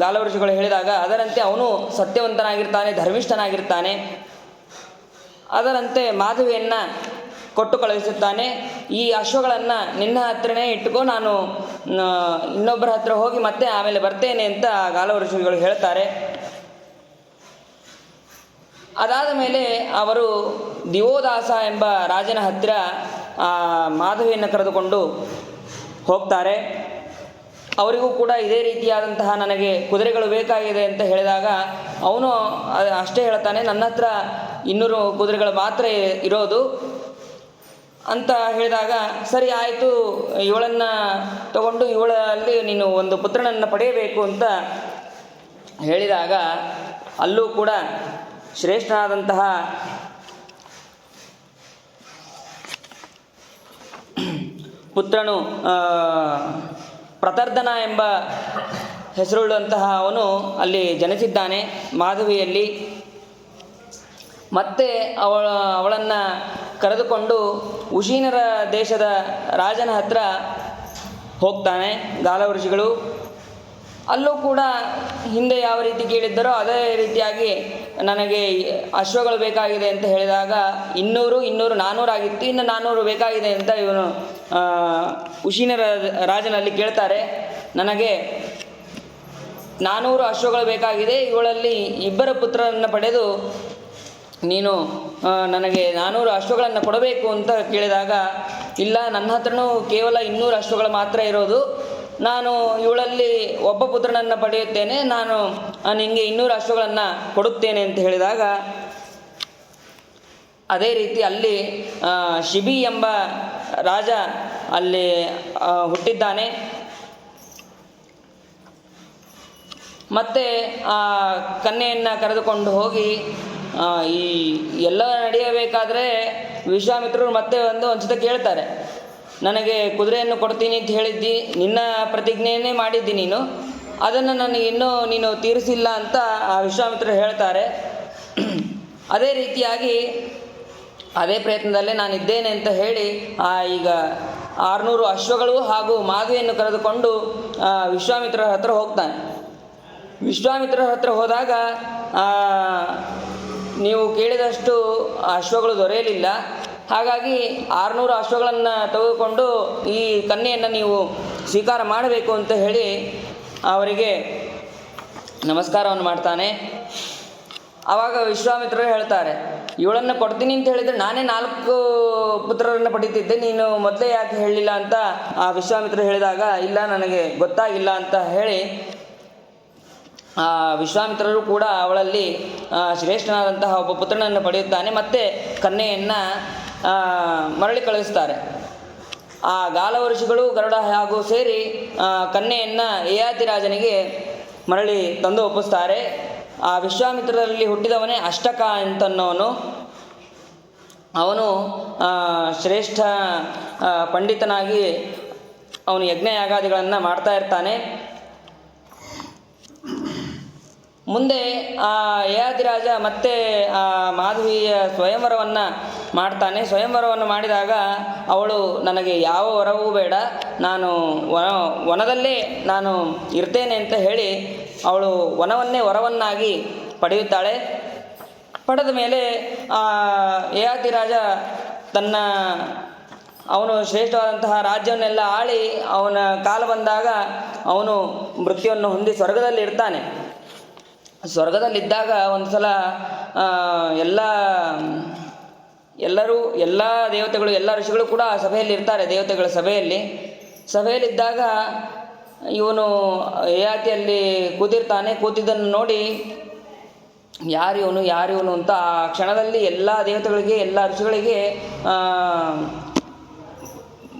ಗಾಲವ ಋಷಿಗಳು ಹೇಳಿದಾಗ ಅದರಂತೆ ಅವನು ಸತ್ಯವಂತನಾಗಿರ್ತಾನೆ, ಧರ್ಮಿಷ್ಠನಾಗಿರ್ತಾನೆ. ಅದರಂತೆ ಮಾಧವಿಯನ್ನು ಕೊಟ್ಟು ಕಳುಹಿಸುತ್ತಾನೆ. ಈ ಅಶ್ವಗಳನ್ನು ನಿನ್ನ ಹತ್ರನೇ ಇಟ್ಟುಕೋ, ನಾನು ಇನ್ನೊಬ್ಬರ ಹತ್ರ ಹೋಗಿ ಮತ್ತೆ ಆಮೇಲೆ ಬರ್ತೇನೆ ಅಂತ ಗಾಲವ ಋಷಿಗಳು ಹೇಳ್ತಾರೆ. ಅದಾದ ಮೇಲೆ ಅವರು ದಿವೋದಾಸ ಎಂಬ ರಾಜನ ಹತ್ತಿರ ಮಾಧವಿಯನ್ನು ಕರೆದುಕೊಂಡು ಹೋಗ್ತಾರೆ. ಅವರಿಗೂ ಕೂಡ ಇದೇ ರೀತಿಯಾದಂತಹ ನನಗೆ ಕುದುರೆಗಳು ಬೇಕಾಗಿದೆ ಅಂತ ಹೇಳಿದಾಗ ಅವನು ಅಷ್ಟೇ ಹೇಳ್ತಾನೆ, ನನ್ನ ಹತ್ರ 200 ಕುದುರೆಗಳು ಮಾತ್ರ ಇರೋದು ಅಂತ ಹೇಳಿದಾಗ, ಸರಿ ಆಯಿತು, ಇವಳನ್ನು ತಗೊಂಡು ಇವಳಲ್ಲಿ ನೀನು ಒಂದು ಪುತ್ರನನ್ನು ಪಡೆಯಬೇಕು ಅಂತ ಹೇಳಿದಾಗ ಅಲ್ಲೂ ಕೂಡ ಶ್ರೇಷ್ಠನಾದಂತಹ ಪುತ್ರನು ಪ್ರತರ್ಧನ ಎಂಬ ಹೆಸರುಳ್ಳಂತಹ ಅವನು ಅಲ್ಲಿ ಜನಿಸಿದ್ದಾನೆ ಮಾಧವಿಯಲ್ಲಿ. ಮತ್ತೆ ಅವಳನ್ನು ಕರೆದುಕೊಂಡು ಉಶೀನರ ದೇಶದ ರಾಜನ ಹತ್ರ ಹೋಗ್ತಾನೆ ಗಾಲವ ಋಷಿಗಳು. ಅಲ್ಲೂ ಕೂಡ ಹಿಂದೆ ಯಾವ ರೀತಿ ಕೇಳಿದ್ದರೋ ಅದೇ ರೀತಿಯಾಗಿ ನನಗೆ ಅಶ್ವಗಳು ಬೇಕಾಗಿದೆ ಅಂತ ಹೇಳಿದಾಗ 200 400 ಆಗಿತ್ತು, ಇನ್ನು 400 ಬೇಕಾಗಿದೆ ಅಂತ ಇವನು ಉಶೀನರ ರಾಜನಲ್ಲಿ ಕೇಳ್ತಾರೆ. ನನಗೆ 400 ಅಶ್ವಗಳು ಬೇಕಾಗಿದೆ, ಇವಳಲ್ಲಿ 2 ಪುತ್ರರನ್ನು ಪಡೆದು ನೀನು ನನಗೆ 400 ಅಶ್ವಗಳನ್ನು ಕೊಡಬೇಕು ಅಂತ ಕೇಳಿದಾಗ, ಇಲ್ಲ, ನನ್ನ ಹತ್ರನೂ ಕೇವಲ 200 ಅಶ್ವಗಳು ಮಾತ್ರ ಇರೋದು, ನಾನು ಇವಳಲ್ಲಿ ಒಬ್ಬ ಪುತ್ರನನ್ನು ಪಡೆಯುತ್ತೇನೆ, ನಾನು ನಿನಗೆ 200 ಅಶ್ವಗಳನ್ನು ಕೊಡುತ್ತೇನೆ ಅಂತ ಹೇಳಿದಾಗ, ಅದೇ ರೀತಿ ಅಲ್ಲಿ ಶಿಬಿ ಎಂಬ ರಾಜ ಅಲ್ಲಿ ಹುಟ್ಟಿದ್ದಾನೆ. ಮತ್ತೆ ಆ ಕನ್ಯೆಯನ್ನು ಕರೆದುಕೊಂಡು ಹೋಗಿ ಈ ಎಲ್ಲ ನಡೆಯಬೇಕಾದ್ರೆ ವಿಶ್ವಾಮಿತ್ರರು ಮತ್ತೆ ಒಂದು ಸತ ಕೇಳ್ತಾರೆ, ನನಗೆ ಕುದುರೆಯನ್ನು ಕೊಡ್ತೀನಿ ಅಂತ ಹೇಳಿದ್ದಿ, ನಿನ್ನ ಪ್ರತಿಜ್ಞೆಯನ್ನೇ ಮಾಡಿದ್ದಿ ನೀನು, ಅದನ್ನು ನನಗೆ ಇನ್ನೂ ನೀನು ತೀರಿಸಿಲ್ಲ ಅಂತ ಆ ವಿಶ್ವಾಮಿತ್ರರು ಹೇಳ್ತಾರೆ. ಅದೇ ರೀತಿಯಾಗಿ ಅದೇ ಪ್ರಯತ್ನದಲ್ಲೇ ನಾನಿದ್ದೇನೆ ಅಂತ ಹೇಳಿ ಈಗ 600 ಅಶ್ವಗಳು ಹಾಗೂ ಮಾಧವಿಯನ್ನು ಕರೆದುಕೊಂಡು ವಿಶ್ವಾಮಿತ್ರರ ಹತ್ರ ಹೋಗ್ತಾನೆ. ವಿಶ್ವಾಮಿತ್ರರ ಹತ್ರ ಹೋದಾಗ ನೀವು ಕೇಳಿದಷ್ಟು ಅಶ್ವಗಳು ದೊರೆಯಲಿಲ್ಲ, ಹಾಗಾಗಿ 600 ಅಶ್ವಗಳನ್ನು ತೆಗೆದುಕೊಂಡು ಈ ಕನ್ಯೆಯನ್ನು ನೀವು ಸ್ವೀಕಾರ ಮಾಡಬೇಕು ಅಂತ ಹೇಳಿ ಅವರಿಗೆ ನಮಸ್ಕಾರವನ್ನು ಮಾಡ್ತಾನೆ. ಆವಾಗ ವಿಶ್ವಾಮಿತ್ರರು ಹೇಳ್ತಾರೆ, ಇವಳನ್ನು ಕೊಡ್ತೀನಿ ಅಂತ ಹೇಳಿದರೆ ನಾನೇ 4 ಪುತ್ರರನ್ನು ಪಡೀತಿದ್ದೆ, ನೀನು ಮೊದಲೇ ಯಾಕೆ ಹೇಳಲಿಲ್ಲ ಅಂತ ಆ ವಿಶ್ವಾಮಿತ್ರರು ಹೇಳಿದಾಗ, ಇಲ್ಲ ನನಗೆ ಗೊತ್ತಾಗಿಲ್ಲ ಅಂತ ಹೇಳಿ ಆ ವಿಶ್ವಾಮಿತ್ರರು ಕೂಡ ಅವಳಲ್ಲಿ ಶ್ರೇಷ್ಠನಾದಂತಹ ಒಬ್ಬ ಪುತ್ರನನ್ನು ಪಡೆಯುತ್ತಾನೆ. ಮತ್ತು ಕನ್ಯೆಯನ್ನು ಮರಳಿ ಕಳಿಸ್ತಾರೆ. ಆ ಗಾಲವ ಋಷಿಗಳು ಗರುಡ ಹಾಗೂ ಸೇರಿ ಕನ್ಯೆಯನ್ನು ಯಯಾತಿ ರಾಜನಿಗೆ ಮರಳಿ ತಂದು ಒಪ್ಪಿಸ್ತಾರೆ. ಆ ವಿಶ್ವಾಮಿತ್ರರಲ್ಲಿ ಹುಟ್ಟಿದವನೇ ಅಷ್ಟಕ ಅಂತನ್ನೋನು. ಅವನು ಶ್ರೇಷ್ಠ ಪಂಡಿತನಾಗಿ ಅವನು ಯಜ್ಞ ಯಾಗಾದಿಗಳನ್ನು ಮಾಡ್ತಾ ಇರ್ತಾನೆ. ಮುಂದೆ ಆ ಯಯಾತಿ ರಾಜ ಮತ್ತೆ ಆ ಮಾಧವಿಯ ಸ್ವಯಂವರವನ್ನು ಮಾಡ್ತಾನೆ. ಸ್ವಯಂವರವನ್ನು ಮಾಡಿದಾಗ ಅವಳು ನನಗೆ ಯಾವ ವರವೂ ಬೇಡ, ನಾನು ವನದಲ್ಲೇ ನಾನು ಇರ್ತೇನೆ ಅಂತ ಹೇಳಿ ಅವಳು ವನವನ್ನೇ ವರವನ್ನಾಗಿ ಪಡೆಯುತ್ತಾಳೆ. ಪಡೆದ ಮೇಲೆ ಯಯಾತಿ ರಾಜ ಅವನು ಶ್ರೇಷ್ಠವಾದಂತಹ ರಾಜ್ಯವನ್ನೆಲ್ಲ ಆಳಿ ಅವನ ಕಾಲ ಬಂದಾಗ ಅವನು ಮೃತ್ಯುವನ್ನು ಹೊಂದಿ ಸ್ವರ್ಗದಲ್ಲಿ ಇರ್ತಾನೆ. ಸ್ವರ್ಗದಲ್ಲಿದ್ದಾಗ ಒಂದು ಸಲ ಎಲ್ಲ ದೇವತೆಗಳು ಎಲ್ಲ ಋಷಿಗಳು ಕೂಡ ಸಭೆಯಲ್ಲಿ ಇರ್ತಾರೆ. ದೇವತೆಗಳ ಸಭೆಯಲ್ಲಿದ್ದಾಗ ಇವನು ಯಯಾತಿಯಲ್ಲಿ ಕೂತಿರ್ತಾನೆ. ಕೂತಿದ್ದನ್ನು ನೋಡಿ ಯಾರಿವನು ಅಂತ ಆ ಕ್ಷಣದಲ್ಲಿ ಎಲ್ಲ ದೇವತೆಗಳಿಗೆ ಎಲ್ಲ ಋಷಿಗಳಿಗೆ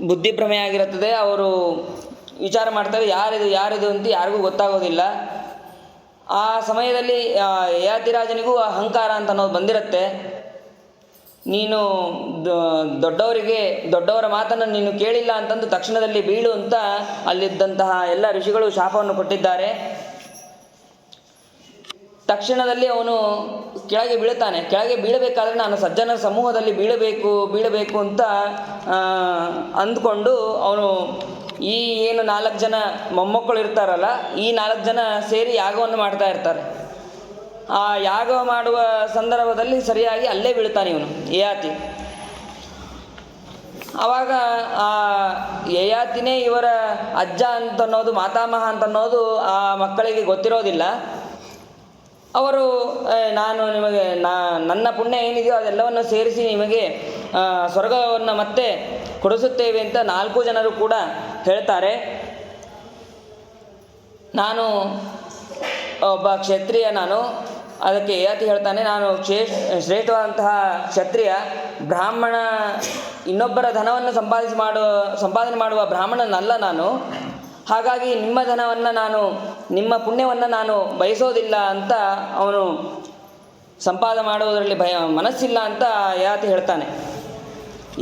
ಬುದ್ಧಿಭ್ರಮೆ ಆಗಿರುತ್ತದೆ. ಅವರು ವಿಚಾರ ಮಾಡ್ತಾರೆ, ಯಾರಿದು ಅಂತ ಯಾರಿಗೂ ಗೊತ್ತಾಗೋದಿಲ್ಲ. ಆ ಸಮಯದಲ್ಲಿ ಯಯಾತಿ ರಾಜನಿಗೂ ಅಹಂಕಾರ ಅಂತ ಅನ್ನೋದು ಬಂದಿರುತ್ತೆ. ನೀನು ದೊಡ್ಡವರ ಮಾತನ್ನು ನೀನು ಕೇಳಿಲ್ಲ ಅಂತಂದು ತಕ್ಷಣದಲ್ಲಿ ಬೀಳು ಅಂತ ಅಲ್ಲಿದ್ದಂತಹ ಎಲ್ಲ ಋಷಿಗಳು ಶಾಪವನ್ನು ಕೊಟ್ಟಿದ್ದಾರೆ. ತಕ್ಷಣದಲ್ಲಿ ಅವನು ಕೆಳಗೆ ಬೀಳುತ್ತಾನೆ. ಕೆಳಗೆ ಬೀಳಬೇಕಾದ್ರೆ ನಾನು ಸಜ್ಜನರ ಸಮೂಹದಲ್ಲಿ ಬೀಳಬೇಕು ಅಂತ ಅಂದ್ಕೊಂಡು ಅವನು ಈ ಏನು 4 ಜನ ಮೊಮ್ಮಕ್ಕಳು ಇರ್ತಾರಲ್ಲ, ಈ 4 ಜನ ಸೇರಿ ಯಾಗವನ್ನು ಮಾಡ್ತಾ ಇರ್ತಾರೆ. ಆ ಯಾಗ ಮಾಡುವ ಸಂದರ್ಭದಲ್ಲಿ ಸರಿಯಾಗಿ ಅಲ್ಲೇ ಬೀಳ್ತಾನೆ ಇವನು ಯಯಾತಿ. ಆವಾಗ ಆ ಯಯಾತಿನೇ ಇವರ ಅಜ್ಜ ಅಂತನ್ನೋದು, ಮಾತಾಮಹ ಅಂತನ್ನೋದು ಆ ಮಕ್ಕಳಿಗೆ ಗೊತ್ತಿರೋದಿಲ್ಲ. ಅವರು ನಾನು ನಿಮಗೆ ನನ್ನ ಪುಣ್ಯ ಏನಿದೆಯೋ ಅದೆಲ್ಲವನ್ನು ಸೇರಿಸಿ ನಿಮಗೆ ಸ್ವರ್ಗವನ್ನು ಮತ್ತೆ ಕೊಡಿಸುತ್ತೇವೆ ಅಂತ 4 ಜನರು ಕೂಡ ಹೇಳ್ತಾರೆ. ನಾನು ಒಬ್ಬ ಕ್ಷತ್ರಿಯ, ಅದಕ್ಕೆ ಯಯಾತಿ ಹೇಳ್ತಾನೆ, ನಾನು ಶ್ರೇಷ್ಠವಾದಂತಹ ಕ್ಷತ್ರಿಯ, ಬ್ರಾಹ್ಮಣ, ಇನ್ನೊಬ್ಬರ ಧನವನ್ನು ಸಂಪಾದನೆ ಮಾಡುವ ಬ್ರಾಹ್ಮಣನಲ್ಲ ನಾನು. ಹಾಗಾಗಿ ನಿಮ್ಮ ಧನವನ್ನು ನಿಮ್ಮ ಪುಣ್ಯವನ್ನು ನಾನು ಬಯಸೋದಿಲ್ಲ ಅಂತ ಅವನು ಸಂಪಾದನೆ ಮಾಡುವುದರಲ್ಲಿ ಮನಸ್ಸಿಲ್ಲ ಅಂತ ಯಯಾತಿ ಹೇಳ್ತಾನೆ.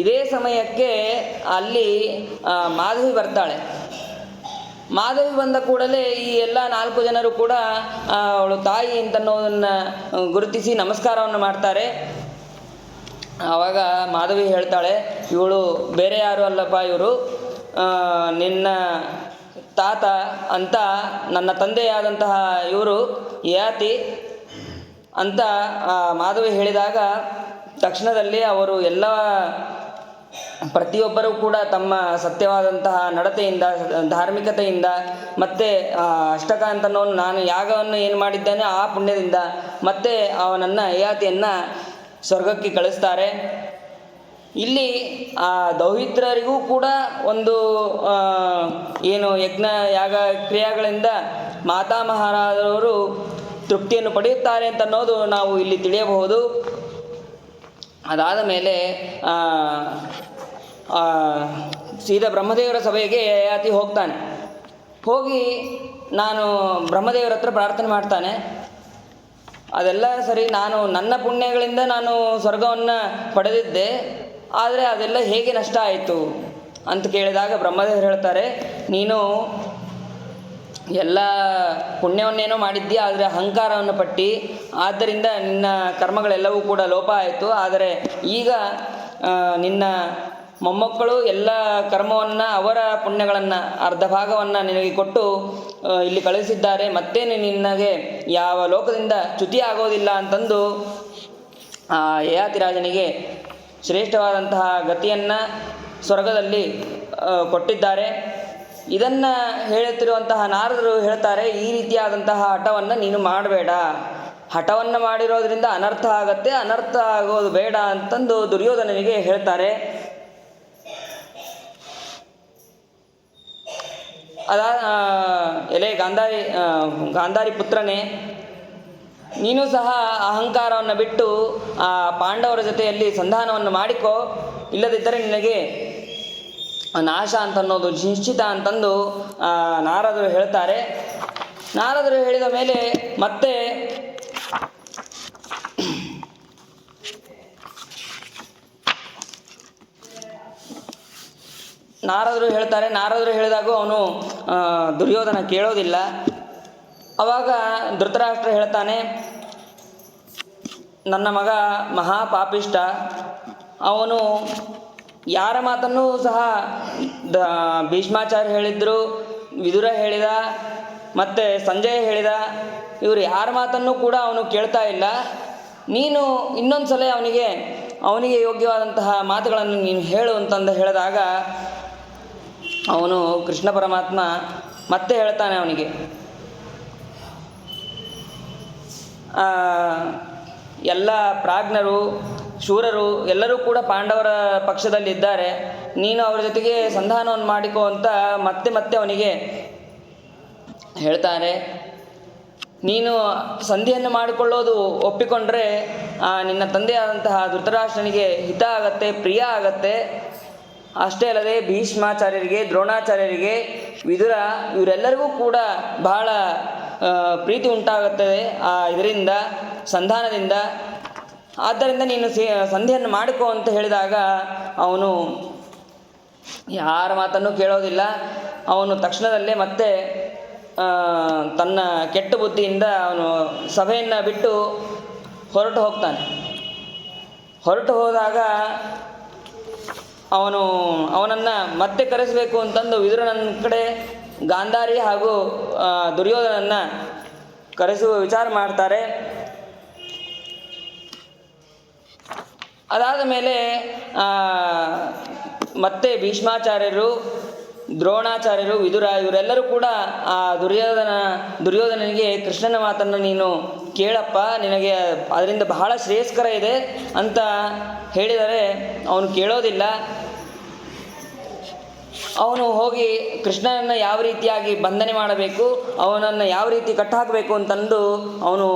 ಇದೇ ಸಮಯಕ್ಕೆ ಅಲ್ಲಿ ಮಾಧವಿ ಬರ್ತಾಳೆ. ಮಾಧವಿ ಬಂದ ಕೂಡಲೇ ಈ ಎಲ್ಲ 4 ಜನರು ಕೂಡ ಅವಳು ತಾಯಿ ಅಂತನ್ನೋದನ್ನು ಗುರುತಿಸಿ ನಮಸ್ಕಾರವನ್ನು ಮಾಡ್ತಾರೆ. ಆವಾಗ ಮಾಧವಿ ಹೇಳ್ತಾಳೆ, ಇವಳು ಬೇರೆ ಯಾರು ಅಲ್ಲಪ್ಪ, ಇವರು ನಿನ್ನ ತಾತ ಅಂತ, ನನ್ನ ತಂದೆಯಾದಂತಹ ಇವರು ಯಯಾತಿ ಅಂತ ಮಾಧವಿ ಹೇಳಿದಾಗ ತಕ್ಷಣದಲ್ಲಿ ಅವರು ಎಲ್ಲ ಪ್ರತಿಯೊಬ್ಬರೂ ಕೂಡ ತಮ್ಮ ಸತ್ಯವಾದಂತಹ ನಡತೆಯಿಂದ, ಧಾರ್ಮಿಕತೆಯಿಂದ, ಮತ್ತು ಅಷ್ಟಕ ಅಂತನೋನು ನಾನು ಯಾಗವನ್ನು ಏನು ಮಾಡಿದ್ದೇನೆ ಆ ಪುಣ್ಯದಿಂದ ಮತ್ತೆ ಅವನನ್ನು ಯಯಾತಿಯನ್ನು ಸ್ವರ್ಗಕ್ಕೆ ಕಳಿಸ್ತಾರೆ. ಇಲ್ಲಿ ಆ ದೌಹಿತ್ರರಿಗೂ ಕೂಡ ಒಂದು ಏನು ಯಜ್ಞ ಯಾಗ ಕ್ರಿಯೆಗಳಿಂದ ಮಾತಾಮಹಾರಾಜರವರು ತೃಪ್ತಿಯನ್ನು ಪಡೆಯುತ್ತಾರೆ ಅಂತನ್ನೋದು ನಾವು ಇಲ್ಲಿ ತಿಳಿಯಬಹುದು. ಅದಾದ ಮೇಲೆ ಸೀದಾ ಬ್ರಹ್ಮದೇವರ ಸಭೆಗೆ ಯಯಾತಿ ಹೋಗ್ತಾನೆ. ಹೋಗಿ ನಾನು ಬ್ರಹ್ಮದೇವರ ಹತ್ರ ಪ್ರಾರ್ಥನೆ ಮಾಡ್ತಾನೆ. ಅದೆಲ್ಲ ಸರಿ, ನನ್ನ ಪುಣ್ಯಗಳಿಂದ ನಾನು ಸ್ವರ್ಗವನ್ನು ಪಡೆದಿದ್ದೆ, ಆದರೆ ಅದೆಲ್ಲ ಹೇಗೆ ನಷ್ಟ ಆಯಿತು ಅಂತ ಕೇಳಿದಾಗ ಬ್ರಹ್ಮದೇವರು ಹೇಳ್ತಾರೆ, ನೀನು ಎಲ್ಲ ಪುಣ್ಯವನ್ನೇನೋ ಮಾಡಿದ್ದೀಯ, ಆದರೆ ಅಹಂಕಾರವನ್ನು ಪಟ್ಟು ಆದ್ದರಿಂದ ನಿನ್ನ ಕರ್ಮಗಳೆಲ್ಲವೂ ಕೂಡ ಲೋಪ ಆಯಿತು. ಆದರೆ ಈಗ ನಿನ್ನ ಮೊಮ್ಮಕ್ಕಳು ಎಲ್ಲ ಕರ್ಮವನ್ನು, ಅವರ ಪುಣ್ಯಗಳನ್ನು ಅರ್ಧ ಭಾಗವನ್ನು ನಿನಗೆ ಕೊಟ್ಟು ಇಲ್ಲಿ ಕಳಿಸಿದ್ದಾರೆ, ಮತ್ತೇನು ನಿನಗೆ ಯಾವ ಲೋಕದಿಂದ ಚ್ಯುತಿ ಆಗೋದಿಲ್ಲ ಅಂತಂದು ಯಯಾತಿ ರಾಜನಿಗೆ ಶ್ರೇಷ್ಠವಾದಂತಹ ಗತಿಯನ್ನು ಸ್ವರ್ಗದಲ್ಲಿ ಕೊಟ್ಟಿದ್ದಾರೆ. ಇದನ್ನು ಹೇಳುತ್ತಿರುವಂತಹ ನಾರದರು ಹೇಳ್ತಾರೆ, ಈ ರೀತಿಯಾದಂತಹ ಹಠವನ್ನು ನೀನು ಮಾಡಬೇಡ, ಹಠವನ್ನು ಮಾಡಿರೋದ್ರಿಂದ ಅನರ್ಥ ಆಗತ್ತೆ, ಅನರ್ಥ ಆಗೋದು ಬೇಡ ಅಂತಂದು ದುರ್ಯೋಧನನಿಗೆ ಹೇಳ್ತಾರೆ. ಎಲೆ ಗಾಂಧಾರಿ ಪುತ್ರನೇ, ನೀನು ಸಹ ಅಹಂಕಾರವನ್ನು ಬಿಟ್ಟು ಆ ಪಾಂಡವರ ಜೊತೆಯಲ್ಲಿ ಸಂಧಾನವನ್ನು ಮಾಡಿಕೊ, ಇಲ್ಲದಿದ್ದರೆ ನಿನಗೆ ನಾಶ ಅಂತನ್ನೋದು ನಿಶ್ಚಿತ ಅಂತಂದು ನಾರದರು ಹೇಳ್ತಾರೆ. ನಾರದರು ಹೇಳಿದ ಮೇಲೆ ಮತ್ತೆ ನಾರದರು ಹೇಳ್ತಾರೆ. ನಾರದರು ಹೇಳಿದಾಗ ಅವನು ದುರ್ಯೋಧನ ಕೇಳೋದಿಲ್ಲ. ಆವಾಗ ಧೃತರಾಷ್ಟ್ರ ಹೇಳ್ತಾನೆ, ನನ್ನ ಮಗ ಮಹಾಪಾಪಿಷ್ಟ, ಅವನು ಯಾರ ಮಾತನ್ನೂ ಸಹ ಭೀಷ್ಮಾಚಾರ್ಯ ಹೇಳಿದ್ರು, ವಿದುರ ಹೇಳಿದ, ಮತ್ತು ಸಂಜಯ ಹೇಳಿದ, ಇವರು ಯಾರ ಮಾತನ್ನೂ ಕೂಡ ಅವನು ಕೇಳ್ತಾ ಇಲ್ಲ. ನೀನು ಇನ್ನೊಂದು ಸಲ ಅವನಿಗೆ ಯೋಗ್ಯವಾದಂತಹ ಮಾತುಗಳನ್ನು ನೀನು ಹೇಳು ಅಂತಂದು ಹೇಳಿದಾಗ ಅವನು ಕೃಷ್ಣ ಪರಮಾತ್ಮ ಮತ್ತೆ ಹೇಳ್ತಾನೆ ಅವನಿಗೆ, ಎಲ್ಲ ಪ್ರಾಜ್ಞರು ಶೂರರು ಎಲ್ಲರೂ ಕೂಡ ಪಾಂಡವರ ಪಕ್ಷದಲ್ಲಿದ್ದಾರೆ, ನೀನು ಅವರ ಜೊತೆಗೆ ಸಂಧಾನವನ್ನು ಮಾಡಿಕೋ ಅಂತ ಮತ್ತೆ ಅವನಿಗೆ ಹೇಳ್ತಾರೆ. ನೀನು ಸಂಧಿಯನ್ನು ಮಾಡಿಕೊಳ್ಳೋದು ಒಪ್ಪಿಕೊಂಡ್ರೆ ನಿನ್ನ ತಂದೆಯಾದಂತಹ ಧೃತರಾಷ್ಟ್ರನಿಗೆ ಹಿತ ಆಗತ್ತೆ, ಪ್ರಿಯ ಆಗತ್ತೆ. ಅಷ್ಟೇ ಅಲ್ಲದೆ ಭೀಷ್ಮಾಚಾರ್ಯರಿಗೆ, ದ್ರೋಣಾಚಾರ್ಯರಿಗೆ, ವಿದುರ ಇವರೆಲ್ಲರಿಗೂ ಕೂಡ ಬಹಳ ಪ್ರೀತಿ ಉಂಟಾಗುತ್ತದೆ ಇದರಿಂದ, ಸಂಧಾನದಿಂದ. ಆದ್ದರಿಂದ ನೀನು ಸಂಧಿಯನ್ನು ಮಾಡಿಕೋ ಅಂತ ಹೇಳಿದಾಗ ಅವನು ಯಾರ ಮಾತನ್ನು ಕೇಳೋದಿಲ್ಲ. ಅವನು ತಕ್ಷಣದಲ್ಲೇ ಮತ್ತೆ ತನ್ನ ಕೆಟ್ಟ ಬುದ್ಧಿಯಿಂದ ಅವನು ಸಭೆಯನ್ನು ಬಿಟ್ಟು ಹೊರಟು ಹೋಗ್ತಾನೆ. ಹೊರಟು ಹೋದಾಗ ಅವನನ್ನು ಮತ್ತೆ ಕರೆಸಬೇಕು ಅಂತಂದು ವಿದುರನ ಕಡೆ ಗಾಂಧಾರಿ ಹಾಗೂ ದುರ್ಯೋಧನನ್ನು ಕರೆಸುವ ವಿಚಾರ ಮಾಡ್ತಾರೆ. ಅದಾದ ಮೇಲೆ ಮತ್ತೆ ಭೀಷ್ಮಾಚಾರ್ಯರು, ದ್ರೋಣಾಚಾರ್ಯರು, ವಿದುರ ಇವರೆಲ್ಲರೂ ಕೂಡ ಆ ದುರ್ಯೋಧನನಿಗೆ ಕೃಷ್ಣನ ಮಾತನ್ನು ನೀನು ಕೇಳಪ್ಪ, ನಿನಗೆ ಅದರಿಂದ ಬಹಳ ಶ್ರೇಯಸ್ಕರ ಇದೆ ಅಂತ ಹೇಳಿದರೆ ಅವನು ಕೇಳೋದಿಲ್ಲ. ಅವನು ಹೋಗಿ ಕೃಷ್ಣನನ್ನು ಯಾವ ರೀತಿಯಾಗಿ ಬಂಧನೆ ಮಾಡಬೇಕು, ಅವನನ್ನು ಯಾವ ರೀತಿ ಕಟ್ಟಾಕಬೇಕು ಅಂತಂದು ಅವನು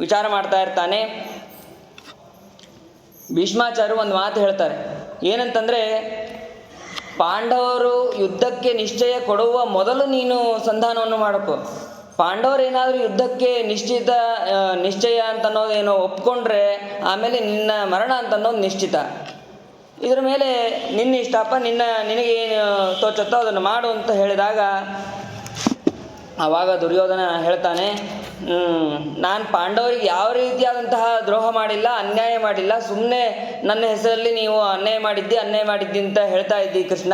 ವಿಚಾರ ಮಾಡ್ತಾ ಇರ್ತಾನೆ. ಭೀಷ್ಮಾಚಾರ್ಯರು ಒಂದು ಮಾತು ಹೇಳ್ತಾರೆ, ಏನಂತಂದರೆ, ಪಾಂಡವರು ಯುದ್ಧಕ್ಕೆ ನಿಶ್ಚಯ ಕೊಡುವ ಮೊದಲು ನೀನು ಸಂಧಾನವನ್ನು ಮಾಡಬೇಕು. ಪಾಂಡವರೇನಾದರೂ ಯುದ್ಧಕ್ಕೆ ನಿಶ್ಚಯ ಅಂತನ್ನೋದೇನೋ ಒಪ್ಕೊಂಡ್ರೆ ಆಮೇಲೆ ನಿನ್ನ ಮರಣ ಅಂತನ್ನೋದು ನಿಶ್ಚಿತ. ಇದರ ಮೇಲೆ ನಿನ್ನ ಇಷ್ಟಪ್ಪ, ನಿನಗೇನು ತೋಚತ್ತೋ ಅದನ್ನು ಮಾಡು ಅಂತ ಹೇಳಿದಾಗ ಆವಾಗ ದುರ್ಯೋಧನ ಹೇಳ್ತಾನೆ, ನಾನು ಪಾಂಡವರಿಗೆ ಯಾವ ರೀತಿಯಾದಂತಹ ದ್ರೋಹ ಮಾಡಿಲ್ಲ, ಅನ್ಯಾಯ ಮಾಡಿಲ್ಲ, ಸುಮ್ಮನೆ ನನ್ನ ಹೆಸರಲ್ಲಿ ನೀವು ಅನ್ಯಾಯ ಮಾಡಿದ್ದಿ ಅಂತ ಹೇಳ್ತಾ ಇದ್ದಿ ಕೃಷ್ಣ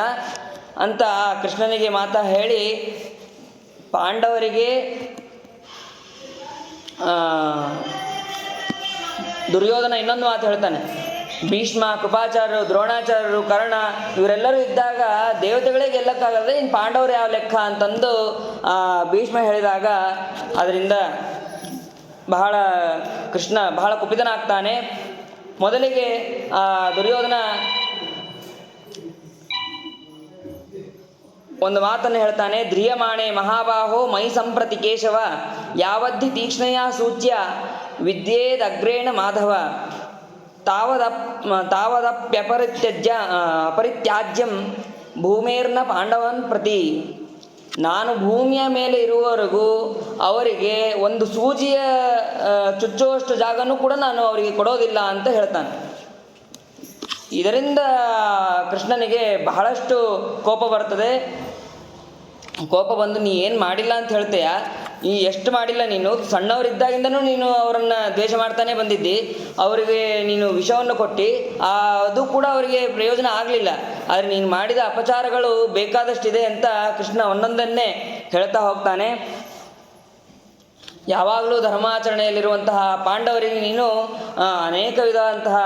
ಅಂತ ಕೃಷ್ಣನಿಗೆ ಮಾತಾ ಹೇಳಿ ಪಾಂಡವರಿಗೆ ದುರ್ಯೋಧನ ಇನ್ನೊಂದು ಮಾತು ಹೇಳ್ತಾನೆ, ಭೀಷ್ಮ, ಕೃಪಾಚಾರ್ಯರು, ದ್ರೋಣಾಚಾರ್ಯರು, ಕರ್ಣ ಇವರೆಲ್ಲರೂ ಇದ್ದಾಗ ದೇವತೆಗಳೇ ಗೆಲ್ಲಕ್ಕಾಗದೆ ಇನ್ನು ಪಾಂಡವರು ಯಾವ ಲೆಕ್ಕ ಅಂತಂದು ಭೀಷ್ಮ ಹೇಳಿದಾಗ ಅದರಿಂದ ಕೃಷ್ಣ ಬಹಳ ಕುಪಿತನಾಗ್ತಾನೆ. ಮೊದಲಿಗೆ ದುರ್ಯೋಧನ ಒಂದು ಮಾತನ್ನು ಹೇಳ್ತಾನೆ, ಧ್ರಿಯಮಾಣೆ ಮಹಾಬಾಹೋ ಮೈ ಸಂಪ್ರತಿ ಕೇಶವ ಯಾವದ್ಧಿ ತೀಕ್ಷ್ಣಯ ಸೂಚ್ಯ ವಿದ್ಯೇದಗ್ರೇಣ ಮಾಧವ ಅಪರಿತ್ಯಾಜ್ಯಂ ಭೂಮೇರ್ನ ಪಾಂಡವನ್ ಪ್ರತಿ. ನಾನು ಭೂಮಿಯ ಮೇಲೆ ಇರುವವರೆಗೂ ಅವರಿಗೆ ಒಂದು ಸೂಜಿಯ ಚುಚ್ಚುವಷ್ಟು ಜಾಗನೂ ಕೂಡ ನಾನು ಅವರಿಗೆ ಕೊಡೋದಿಲ್ಲ ಅಂತ ಹೇಳ್ತಾನೆ. ಇದರಿಂದ ಕೃಷ್ಣನಿಗೆ ಬಹಳಷ್ಟು ಕೋಪ ಬರ್ತದೆ. ಕೋಪ ಬಂದು ನೀ ಏನು ಮಾಡಿಲ್ಲ ಅಂತ ಹೇಳ್ತೀಯ, ಎಷ್ಟು ಮಾಡಿಲ್ಲ, ನೀನು ಸಣ್ಣವರಿದ್ದಾಗಿಂದನೂ ನೀನು ಅವರನ್ನು ದ್ವೇಷ ಮಾಡ್ತಾನೆ ಬಂದಿದ್ದಿ, ಅವರಿಗೆ ನೀನು ವಿಷವನ್ನು ಕೊಟ್ಟು ಅದು ಕೂಡ ಅವರಿಗೆ ಪ್ರಯೋಜನ ಆಗಲಿಲ್ಲ, ಆದರೆ ನೀನು ಮಾಡಿದ ಅಪಚಾರಗಳು ಬೇಕಾದಷ್ಟಿದೆ ಅಂತ ಕೃಷ್ಣ ಒಂದೊಂದನ್ನೇ ಹೇಳ್ತಾ ಹೋಗ್ತಾನೆ. ಯಾವಾಗಲೂ ಧರ್ಮಾಚರಣೆಯಲ್ಲಿರುವಂತಹ ಪಾಂಡವರಿಗೆ ನೀನು ಅನೇಕ ವಿಧವಾದಂತಹ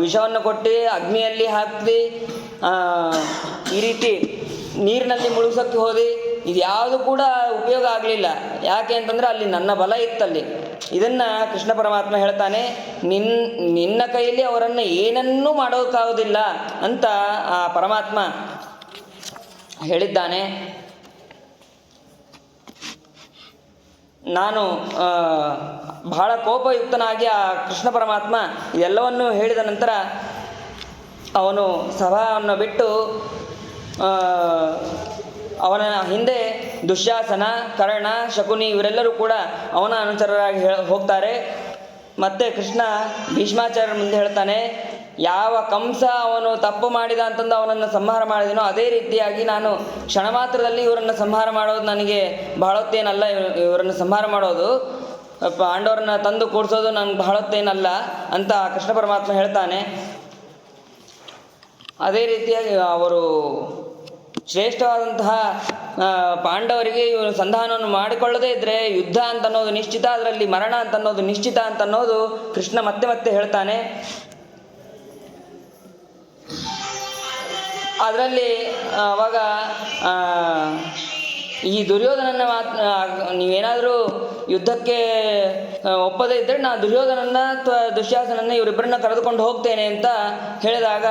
ವಿಷವನ್ನು ಕೊಟ್ಟು ಅಗ್ನಿಯಲ್ಲಿ ಹಾಕಿ ಈ ರೀತಿ ನೀರಿನಲ್ಲಿ ಮುಳುಗ್ಸೋಕ್ಕೆ ಹೋದಿ, ಇದು ಯಾವುದು ಕೂಡ ಉಪಯೋಗ ಆಗಲಿಲ್ಲ. ಯಾಕೆ ಅಂತಂದರೆ ಅಲ್ಲಿ ನನ್ನ ಬಲ ಇತ್ತಲ್ಲಿ. ಇದನ್ನು ಕೃಷ್ಣ ಪರಮಾತ್ಮ ಹೇಳ್ತಾನೆ, ನಿನ್ನ ಕೈಯಲ್ಲಿ ಅವರನ್ನು ಏನನ್ನೂ ಮಾಡೋಕ್ಕಾಗೋದಿಲ್ಲ ಅಂತ ಆ ಪರಮಾತ್ಮ ಹೇಳಿದ್ದಾನೆ. ನಾನು ಬಹಳ ಕೋಪಯುಕ್ತನಾಗಿ ಆ ಕೃಷ್ಣ ಪರಮಾತ್ಮ ಇದೆಲ್ಲವನ್ನು ಹೇಳಿದ ನಂತರ ಅವನು ಸಭಾವನ್ನು ಬಿಟ್ಟು ಅವನ ಹಿಂದೆ ದುಶ್ಯಾಸನ, ಕರ್ಣ, ಶಕುನಿ ಇವರೆಲ್ಲರೂ ಕೂಡ ಅವನ ಅನುಚರರಾಗಿ ಹೋಗ್ತಾರೆ. ಮತ್ತೆ ಕೃಷ್ಣ ಭೀಷ್ಮಾಚಾರ್ಯರ ಮುಂದೆ ಹೇಳ್ತಾನೆ, ಯಾವ ಕಂಸ ಅವನು ತಪ್ಪು ಮಾಡಿದ ಅಂತಂದು ಅವನನ್ನು ಸಂಹಾರ ಮಾಡಿದನೋ ಅದೇ ರೀತಿಯಾಗಿ ನಾನು ಕ್ಷಣ ಮಾತ್ರದಲ್ಲಿ ಇವರನ್ನು ಸಂಹಾರ ಮಾಡೋದು ನನಗೆ ಬಹಳೊತ್ತೇನಲ್ಲ. ಇವರನ್ನು ಸಂಹಾರ ಮಾಡೋದು, ಪಾಂಡವರನ್ನ ತಂದು ಕೂಡಿಸೋದು ನನಗೆ ಬಹಳೊತ್ತೇನಲ್ಲ ಅಂತ ಕೃಷ್ಣ ಪರಮಾತ್ಮ ಹೇಳ್ತಾನೆ. ಅದೇ ರೀತಿಯಾಗಿ ಅವರು ಶ್ರೇಷ್ಠವಾದಂತಹ ಪಾಂಡವರಿಗೆ ಇವರು ಸಂಧಾನವನ್ನು ಮಾಡಿಕೊಳ್ಳದೇ ಇದ್ದರೆ ಯುದ್ಧ ಅಂತನ್ನೋದು ನಿಶ್ಚಿತ, ಅದರಲ್ಲಿ ಮರಣ ಅಂತನ್ನೋದು ನಿಶ್ಚಿತ ಅಂತನ್ನೋದು ಕೃಷ್ಣ ಮತ್ತೆ ಮತ್ತೆ ಹೇಳ್ತಾನೆ. ಅದರಲ್ಲಿ ಅವಾಗ ಈ ದುರ್ಯೋಧನನ ನೀವೇನಾದರೂ ಯುದ್ಧಕ್ಕೆ ಒಪ್ಪದೇ ಇದ್ದರೆ ನಾನು ದುರ್ಯೋಧನನ್ನ ಅಥವಾ ದುಶ್ಯಾಸನನ್ನ ಇವರಿಬ್ಬರನ್ನ ಕರೆದುಕೊಂಡು ಹೋಗ್ತೇನೆ ಅಂತ ಹೇಳಿದಾಗ,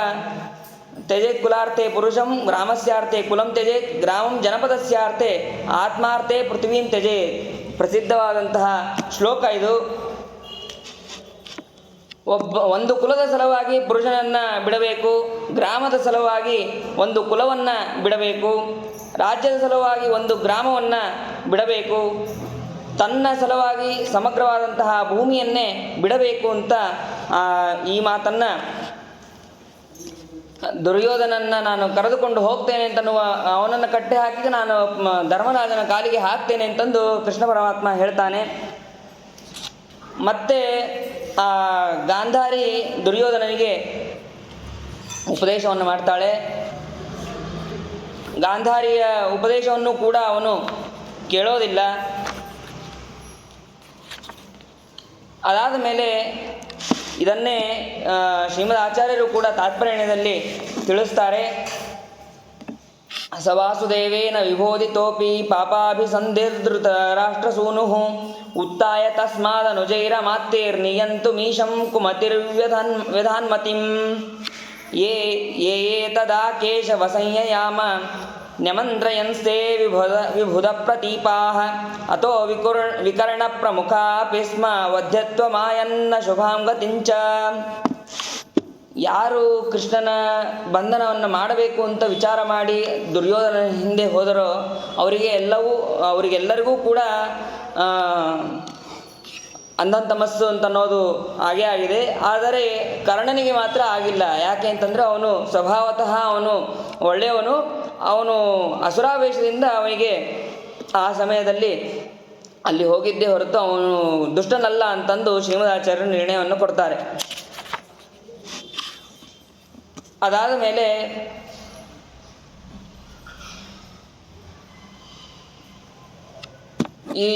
ತ್ಯಜೇತ್ ಕುಲಾರ್ಥೆ ಪುರುಷಂ ಗ್ರಾಮಸ್ಯಾರ್ಥೆ ಕುಲಂ ತ್ಯಜೇತ್ ಗ್ರಾಮಂ ಜನಪದಸ್ಯಾರ್ಥೆ ಆತ್ಮಾರ್ಥೆ ಪೃಥ್ವೀಂ ತ್ಯಜೇತ್. ಪ್ರಸಿದ್ಧವಾದಂತಹ ಶ್ಲೋಕ ಇದು. ಒಂದು ಕುಲದ ಸಲುವಾಗಿ ಪುರುಷನನ್ನು ಬಿಡಬೇಕು, ಗ್ರಾಮದ ಸಲುವಾಗಿ ಒಂದು ಕುಲವನ್ನು ಬಿಡಬೇಕು, ರಾಜ್ಯದ ಸಲುವಾಗಿ ಒಂದು ಗ್ರಾಮವನ್ನು ಬಿಡಬೇಕು, ತನ್ನ ಸಲುವಾಗಿ ಸಮಗ್ರವಾದಂತಹ ಭೂಮಿಯನ್ನೇ ಬಿಡಬೇಕು ಅಂತ ಈ ಮಾತನ್ನು ದುರ್ಯೋಧನನ್ನು ನಾನು ಕರೆದುಕೊಂಡು ಹೋಗ್ತೇನೆ ಅಂತನ್ನುವ ಅವನನ್ನು ಕಟ್ಟಿ ಹಾಕಿ ನಾನು ಧರ್ಮರಾಜನ ಕಾಲಿಗೆ ಹಾಕ್ತೇನೆ ಅಂತಂದು ಕೃಷ್ಣ ಪರಮಾತ್ಮ ಹೇಳ್ತಾನೆ. ಮತ್ತೆ ಆ ಗಾಂಧಾರಿ ದುರ್ಯೋಧನನಿಗೆ ಉಪದೇಶವನ್ನು ಮಾಡ್ತಾಳೆ. ಗಾಂಧಾರಿಯ ಉಪದೇಶವನ್ನು ಕೂಡ ಅವನು ಕೇಳೋದಿಲ್ಲ. ಅದಾದ ಮೇಲೆ ಇದನ್ನೇ ಶ್ರೀಮದ್ ಆಚಾರ್ಯರು ಕೂಡ ತಾತ್ಪರ್ಯದಲ್ಲಿ ತಿಳಿಸ್ತಾರೆ. ಸವಾಸುದೇವೇನ ವಿಬೋಧಿತೋಪಿ ಪಾಪಾಭಿಸಂಧಿರ್ಧೃತ ರಾಷ್ಟ್ರಸೂನು ಉತ್ತಾಯ ತಸ್ಮಾದನುಜೈರ ಮಾತ್ತೇರ್ನಿಯಂತು ಮೀಶಂ ಕುಮತಿರ್ವ್ಯಧಾನ್ಮತಿಂ ಯೇ ಯೇ ತದಾ ಕೇಶವ ಸಂಯಯಾಮ ನ್ಯಮಂತ್ರಯನ್ಸ್ತೆ ವಿಭುಧ ಪ್ರತೀಪಾಃ ಅತೋ ವಿಕರ್ಣ ಪ್ರಮುಖಾಪಿ ಸ್ಮ ವಧ್ಯತ್ವಮಾಯನ್ನ ಶುಭಾಂ ಗತಿಂಚ. ಯಾರು ಕೃಷ್ಣನ ಬಂಧನವನ್ನು ಮಾಡಬೇಕು ಅಂತ ವಿಚಾರ ಮಾಡಿ ದುರ್ಯೋಧನ ಹಿಂದೆ ಹೋದರೋ ಅವರಿಗೆಲ್ಲರಿಗೂ ಕೂಡ ಅಂಧಂತಮಸ್ಸು ಅಂತನ್ನೋದು ಹಾಗೇ ಆಗಿದೆ. ಆದರೆ ಕರ್ಣನಿಗೆ ಮಾತ್ರ ಆಗಿಲ್ಲ. ಯಾಕೆ ಅಂತಂದರೆ ಅವನು ಸ್ವಭಾವತಃ ಅವನು ಒಳ್ಳೆಯವನು. ಅವನು ಅಸುರಾವೇಶದಿಂದ ಅವನಿಗೆ ಆ ಸಮಯದಲ್ಲಿ ಅಲ್ಲಿ ಹೋಗಿದ್ದೇ ಹೊರತು ಅವನು ದುಷ್ಟನಲ್ಲ ಅಂತಂದು ಶ್ರೀಮದಾಚಾರ್ಯರು ನಿರ್ಣಯವನ್ನು ಕೊಡ್ತಾರೆ. ಅದಾದ ಮೇಲೆ ಈ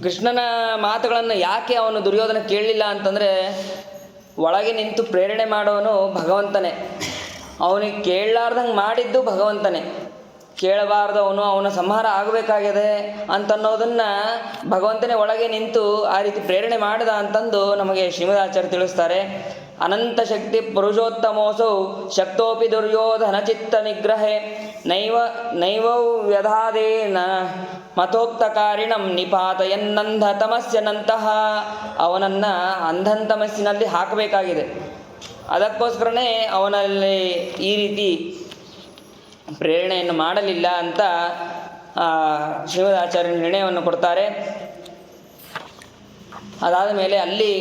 ಕೃಷ್ಣನ ಮಾತುಗಳನ್ನು ಯಾಕೆ ಅವನು ದುರ್ಯೋಧನ ಕೇಳಲಿಲ್ಲ ಅಂತಂದರೆ, ಒಳಗೆ ನಿಂತು ಪ್ರೇರಣೆ ಮಾಡೋನು ಭಗವಂತನೇ. ಅವನಿಗೆ ಕೇಳಲಾರ್ದಂಗೆ ಮಾಡಿದ್ದು ಭಗವಂತನೇ. ಕೇಳಬಾರ್ದವನು ಅವನ ಸಂಹಾರ ಆಗಬೇಕಾಗಿದೆ ಅಂತನ್ನೋದನ್ನು ಭಗವಂತನೇ ಒಳಗೆ ನಿಂತು ಆ ರೀತಿ ಪ್ರೇರಣೆ ಮಾಡಿದ ಅಂತಂದು ನಮಗೆ ಶ್ರೀಮದಾಚಾರ್ಯ ತಿಳಿಸ್ತಾರೆ. ಅನಂತ ಶಕ್ತಿ ಪುರುಷೋತ್ತಮೋಸೌ ಶಕ್ತೋಪಿ ದುರ್ಯೋಧನ ಚಿತ್ತ ನಿಗ್ರಹೆ ನೈವೌ ವ್ಯಧಾದೇ ಮತೋಕ್ತಕಾರಿಣಂ ನಿಪಾತಯನ್ನಂಧ ತಮಸ್ಯನಂತಹ. ಅವನನ್ನು ಅಂಧಂತಮಸ್ಸಿನಲ್ಲಿ ಹಾಕಬೇಕಾಗಿದೆ. ಅದಕ್ಕೋಸ್ಕರನೇ ಅವನಲ್ಲಿ ಈ ರೀತಿ ಪ್ರೇರಣೆಯನ್ನು ಮಾಡಲಿಲ್ಲ ಅಂತ ಶ್ರೀಮದಾಚಾರ್ಯ ನಿರ್ಣಯವನ್ನು ಕೊಡ್ತಾರೆ. ಅದಾದ ಮೇಲೆ ಅಲ್ಲಿ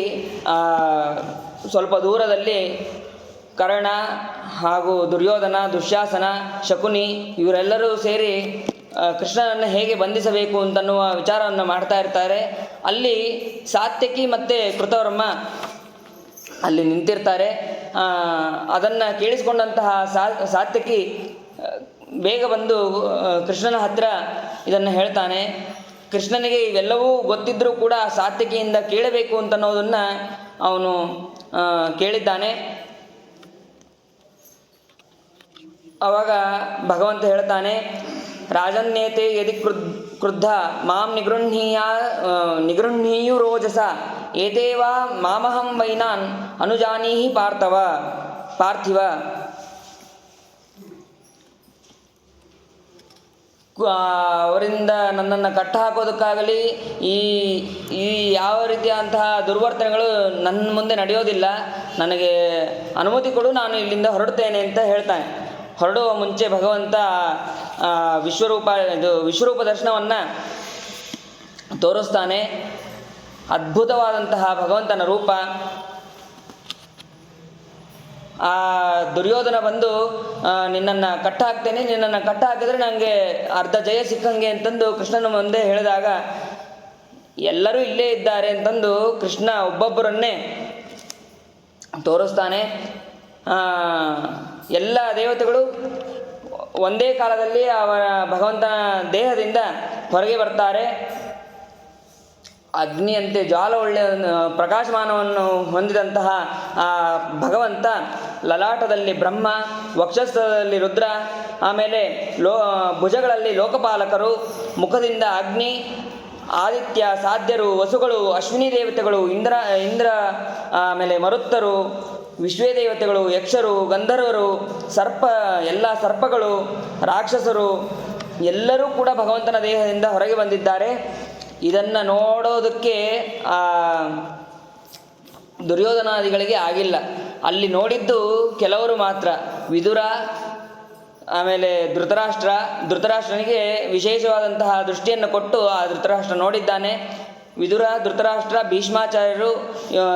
ಸ್ವಲ್ಪ ದೂರದಲ್ಲಿ ಕರ್ಣ ಹಾಗೂ ದುರ್ಯೋಧನ, ದುಶ್ಯಾಸನ, ಶಕುನಿ ಇವರೆಲ್ಲರೂ ಸೇರಿ ಕೃಷ್ಣನನ್ನು ಹೇಗೆ ಬಂಧಿಸಬೇಕು ಅಂತನ್ನುವ ವಿಚಾರವನ್ನು ಮಾಡ್ತಾ ಇರ್ತಾರೆ. ಅಲ್ಲಿ ಸಾತ್ಯಕಿ ಮತ್ತು ಕೃತವರ್ಮ ಅಲ್ಲಿ ನಿಂತಿರ್ತಾರೆ. ಅದನ್ನು ಕೇಳಿಸಿಕೊಂಡಂತಹ ಸಾತ್ಯಕಿ ಬೇಗ ಬಂದು ಕೃಷ್ಣನ ಹತ್ತಿರ ಇದನ್ನು ಹೇಳ್ತಾನೆ. ಕೃಷ್ಣನಿಗೆ ಇವೆಲ್ಲವೂ ಗೊತ್ತಿದ್ದರೂ ಕೂಡ ಸಾತ್ಯಕಿಯಿಂದ ಕೇಳಬೇಕು ಅಂತನ್ನೋದನ್ನು ಅವನು ಕೇಳಿದ್ದಾನೆ. ಆವಾಗ ಭಗವಂತ ಹೇಳ್ತಾನೆ, ರಾಜನ್ಯೇತೆ ಯದಿ ಕ್ರುದ್ಧ ಮಾಂ ನಿಗೃಹ್ಣೀಯು ರೋಜಸ ಏತೇವಾ ಮಾಮಹಂ ವೈನಾನ್ ಅನುಜಾನೀಹಿ ಪಾರ್ಥಿವ. ಅವರಿಂದ ನನ್ನನ್ನು ಕಟ್ಟ ಹಾಕೋದಕ್ಕಾಗಲಿ ಈ ಯಾವ ರೀತಿಯಾದಂತಹ ದುರ್ವರ್ತನೆಗಳು ನನ್ನ ಮುಂದೆ ನಡೆಯೋದಿಲ್ಲ, ನನಗೆ ಅನುಮತಿ ಕೊಡು, ನಾನು ಇಲ್ಲಿಂದ ಹೊರಡ್ತೇನೆ ಅಂತ ಹೇಳ್ತಾನೆ. ಹೊರಡುವ ಮುಂಚೆ ಭಗವಂತ ವಿಶ್ವರೂಪ ದರ್ಶನವನ್ನು ತೋರಿಸ್ತಾನೆ. ಅದ್ಭುತವಾದಂತಹ ಭಗವಂತನ ರೂಪ. ಆ ದುರ್ಯೋಧನ ಬಂದು ನಿನ್ನನ್ನು ಕಟ್ಟ ಹಾಕ್ತೇನೆ, ನಿನ್ನನ್ನು ಕಟ್ಟ ಹಾಕಿದ್ರೆ ನನಗೆ ಅರ್ಧ ಜಯ ಸಿಕ್ಕಂಗೆ ಅಂತಂದು ಕೃಷ್ಣನ ಮುಂದೆ ಹೇಳಿದಾಗ, ಎಲ್ಲರೂ ಇಲ್ಲೇ ಇದ್ದಾರೆ ಅಂತಂದು ಕೃಷ್ಣ ಒಬ್ಬೊಬ್ಬರನ್ನೇ ತೋರಿಸ್ತಾನೆ. ಎಲ್ಲ ದೇವತೆಗಳು ಒಂದೇ ಕಾಲದಲ್ಲಿ ಅವರ ಭಗವಂತನ ದೇಹದಿಂದ ಹೊರಗೆ ಬರ್ತಾರೆ. ಅಗ್ನಿಯಂತೆ ಒಳ್ಳೆಯ ಪ್ರಕಾಶಮಾನವನ್ನು ಹೊಂದಿದಂತಹ ಆ ಭಗವಂತ ಲಲಾಟದಲ್ಲಿ ಬ್ರಹ್ಮ, ವಕ್ಷಸ್ಥಲದಲ್ಲಿ ರುದ್ರ, ಆಮೇಲೆ ಭುಜಗಳಲ್ಲಿ ಲೋಕಪಾಲಕರು, ಮುಖದಿಂದ ಅಗ್ನಿ, ಆದಿತ್ಯ, ಸಾಧ್ಯರು, ವಸುಗಳು, ಅಶ್ವಿನಿ ದೇವತೆಗಳು, ಇಂದ್ರ, ಆಮೇಲೆ ಮರುತ್ತರು, ವಿಶ್ವೇ ದೇವತೆಗಳು, ಯಕ್ಷರು, ಗಂಧರ್ವರು, ಎಲ್ಲ ಸರ್ಪಗಳು, ರಾಕ್ಷಸರು ಎಲ್ಲರೂ ಕೂಡ ಭಗವಂತನ ದೇಹದಿಂದ ಹೊರಗೆ ಬಂದಿದ್ದಾರೆ. ಇದನ್ನು ನೋಡೋದಕ್ಕೆ ದುರ್ಯೋಧನಾದಿಗಳಿಗೆ ಆಗಿಲ್ಲ. ಅಲ್ಲಿ ನೋಡಿದ್ದು ಕೆಲವರು ಮಾತ್ರ. ವಿದುರ, ಆಮೇಲೆ ಧೃತರಾಷ್ಟ್ರನಿಗೆ ವಿಶೇಷವಾದಂತಹ ದೃಷ್ಟಿಯನ್ನು ಕೊಟ್ಟು ಆ ಧೃತರಾಷ್ಟ್ರ ನೋಡಿದ್ದಾನೆ. ವಿದುರ, ಧೃತರಾಷ್ಟ್ರ, ಭೀಷ್ಮಾಚಾರ್ಯರು,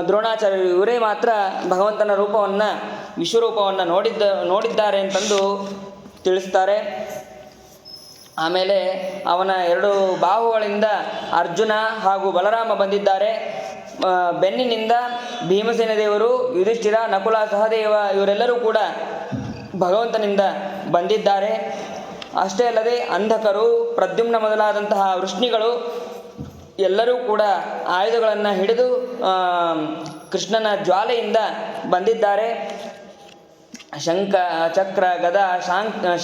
ದ್ರೋಣಾಚಾರ್ಯರು ಇವರೇ ಮಾತ್ರ ಭಗವಂತನ ರೂಪವನ್ನು, ವಿಶ್ವರೂಪವನ್ನು ನೋಡಿದ್ದಾರೆ ಅಂತಂದು ತಿಳಿಸ್ತಾರೆ. ಆಮೇಲೆ ಅವನ 2 ಬಾಹುಗಳಿಂದ ಅರ್ಜುನ ಹಾಗೂ ಬಲರಾಮ ಬಂದಿದ್ದಾರೆ. ಬೆನ್ನಿನಿಂದ ಭೀಮಸೇನ ದೇವರು, ಯುಧಿಷ್ಠಿರ, ನಕುಲ, ಸಹದೇವ ಇವರೆಲ್ಲರೂ ಕೂಡ ಭಗವಂತನಿಂದ ಬಂದಿದ್ದಾರೆ. ಅಷ್ಟೇ ಅಲ್ಲದೆ ಅಂಧಕರು, ಪ್ರದ್ಯುಮ್ನ ಮೊದಲಾದಂತಹ ವೃಷ್ಣಿಗಳು ಎಲ್ಲರೂ ಕೂಡ ಆಯುಧಗಳನ್ನು ಹಿಡಿದು ಕೃಷ್ಣನ ಜ್ವಾಲೆಯಿಂದ ಬಂದಿದ್ದಾರೆ. ಶಂಖ, ಚಕ್ರ, ಗದ,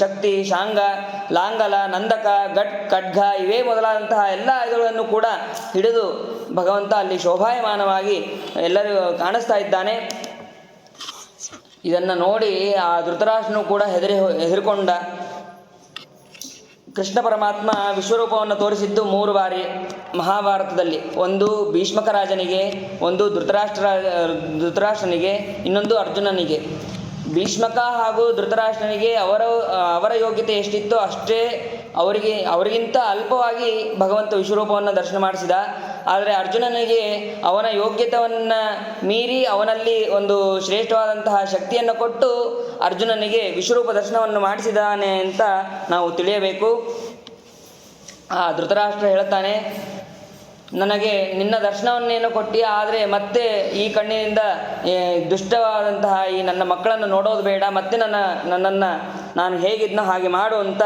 ಶಕ್ತಿ, ಶಾಂಗ, ಲಾಂಗಲ, ನಂದಕ, ಖಡ್ಗ ಇವೇ ಮೊದಲಾದಂತಹ ಎಲ್ಲ ಆಯುಧಗಳನ್ನು ಕೂಡ ಹಿಡಿದು ಭಗವಂತ ಅಲ್ಲಿ ಶೋಭಾಯಮಾನವಾಗಿ ಎಲ್ಲರೂ ಕಾಣಿಸ್ತಾ ಇದ್ದಾನೆ. ಇದನ್ನು ನೋಡಿ ಆ ಧೃತರಾಷ್ಟ್ರನು ಕೂಡ ಹೆದರಿಕೊಂಡ. ಕೃಷ್ಣ ಪರಮಾತ್ಮ ವಿಶ್ವರೂಪವನ್ನು ತೋರಿಸಿದ್ದು 3 ಬಾರಿ ಮಹಾಭಾರತದಲ್ಲಿ. ಒಂದು ಭೀಷ್ಮಕ ರಾಜನಿಗೆ, ಒಂದು ಧೃತರಾಷ್ಟ್ರನಿಗೆ, ಇನ್ನೊಂದು ಅರ್ಜುನನಿಗೆ. ಭೀಷ್ಮಕ ಹಾಗೂ ಧೃತರಾಷ್ಟ್ರನಿಗೆ ಅವರ ಯೋಗ್ಯತೆ ಎಷ್ಟಿತ್ತೋ ಅಷ್ಟೇ ಅವರಿಗಿಂತ ಅಲ್ಪವಾಗಿ ಭಗವಂತ ವಿಶ್ವರೂಪವನ್ನು ದರ್ಶನ ಮಾಡಿಸಿದ. ಆದರೆ ಅರ್ಜುನನಿಗೆ ಅವನ ಯೋಗ್ಯತೆಯನ್ನು ಮೀರಿ ಅವನಲ್ಲಿ ಒಂದು ಶ್ರೇಷ್ಠವಾದಂತಹ ಶಕ್ತಿಯನ್ನು ಕೊಟ್ಟು ಅರ್ಜುನನಿಗೆ ವಿಶ್ವರೂಪ ದರ್ಶನವನ್ನು ಮಾಡಿಸಿದಾನೆ ಅಂತ ನಾವು ತಿಳಿಯಬೇಕು. ಆ ಧೃತರಾಷ್ಟ್ರ ಹೇಳ್ತಾನೆ, ನನಗೆ ನಿನ್ನ ದರ್ಶನವನ್ನೇನು ಕೊಟ್ಟಿಯಾ, ಆದರೆ ಮತ್ತೆ ಈ ಕಣ್ಣಿನಿಂದ ದುಷ್ಟವಾದಂತಹ ಈ ನನ್ನ ಮಕ್ಕಳನ್ನು ನೋಡೋದು ಬೇಡ, ಮತ್ತೆ ನನ್ನನ್ನು ನಾನು ಹೇಗಿದ್ನೋ ಹಾಗೆ ಮಾಡು ಅಂತ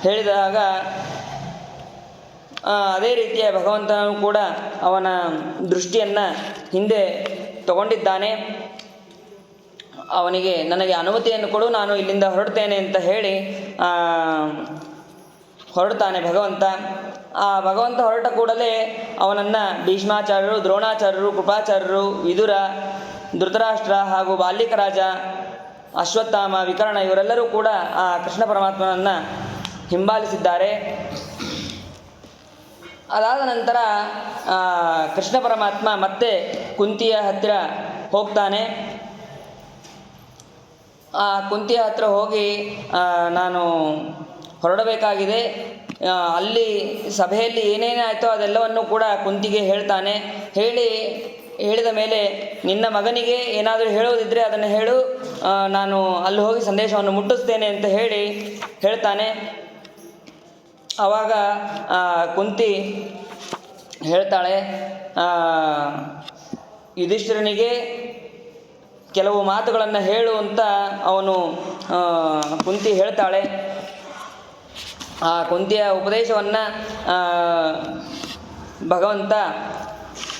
ಹೇಳಿದಾಗ ಅದೇ ರೀತಿಯ ಭಗವಂತನು ಕೂಡ ಅವನ ದೃಷ್ಟಿಯನ್ನು ಹಿಂದೆ ತಗೊಂಡಿದ್ದಾನೆ. ಅವನಿಗೆ ನನಗೆ ಅನುಮತಿಯನ್ನು ಕೊಡು, ನಾನು ಇಲ್ಲಿಂದ ಹೊರಡ್ತೇನೆ ಅಂತ ಹೇಳಿ ಹೊರಡ್ತಾನೆ ಭಗವಂತ. ಆ ಭಗವಂತ ಹೊರಟ ಕೂಡಲೇ ಅವನನ್ನು ಭೀಷ್ಮಾಚಾರ್ಯರು, ದ್ರೋಣಾಚಾರ್ಯರು, ಕೃಪಾಚಾರ್ಯರು, ವಿದುರ, ಧೃತರಾಷ್ಟ್ರ ಹಾಗೂ ಬಾಲ್ಯಕ ರಾಜ, ಅಶ್ವತ್ಥಾಮ, ವಿಕರ್ಣ ಇವರೆಲ್ಲರೂ ಕೂಡ ಆ ಕೃಷ್ಣ ಪರಮಾತ್ಮನನ್ನು ಹಿಂಬಾಲಿಸಿದ್ದಾರೆ. ಅದಾದ ನಂತರ ಕೃಷ್ಣ ಪರಮಾತ್ಮ ಮತ್ತೆ ಕುಂತಿಯ ಹತ್ತಿರ ಹೋಗ್ತಾನೆ. ಆ ಕುಂತಿಯ ಹತ್ತಿರ ಹೋಗಿ ನಾನು ಹೊರಡಬೇಕಾಗಿದೆ, ಅಲ್ಲಿ ಸಭೆಯಲ್ಲಿ ಏನೇನಾಯಿತೋ ಅದೆಲ್ಲವನ್ನು ಕೂಡ ಕುಂತಿಗೆ ಹೇಳ್ತಾನೆ. ಹೇಳಿದ ಮೇಲೆ ನಿನ್ನ ಮಗನಿಗೆ ಏನಾದರೂ ಹೇಳೋದಿದ್ದರೆ ಅದನ್ನು ಹೇಳು, ನಾನು ಅಲ್ಲಿ ಹೋಗಿ ಸಂದೇಶವನ್ನು ಮುಟ್ಟಿಸ್ತೇನೆ ಅಂತ ಹೇಳ್ತಾನೆ. ಆವಾಗ ಕುಂತಿ ಹೇಳ್ತಾಳೆ, ಯುಧಿಷ್ಠಿರನಿಗೆ ಕೆಲವು ಮಾತುಗಳನ್ನು ಹೇಳು ಅಂತ ಕುಂತಿ ಹೇಳ್ತಾಳೆ. ಆ ಕುಂತಿಯ ಉಪದೇಶವನ್ನು ಭಗವಂತ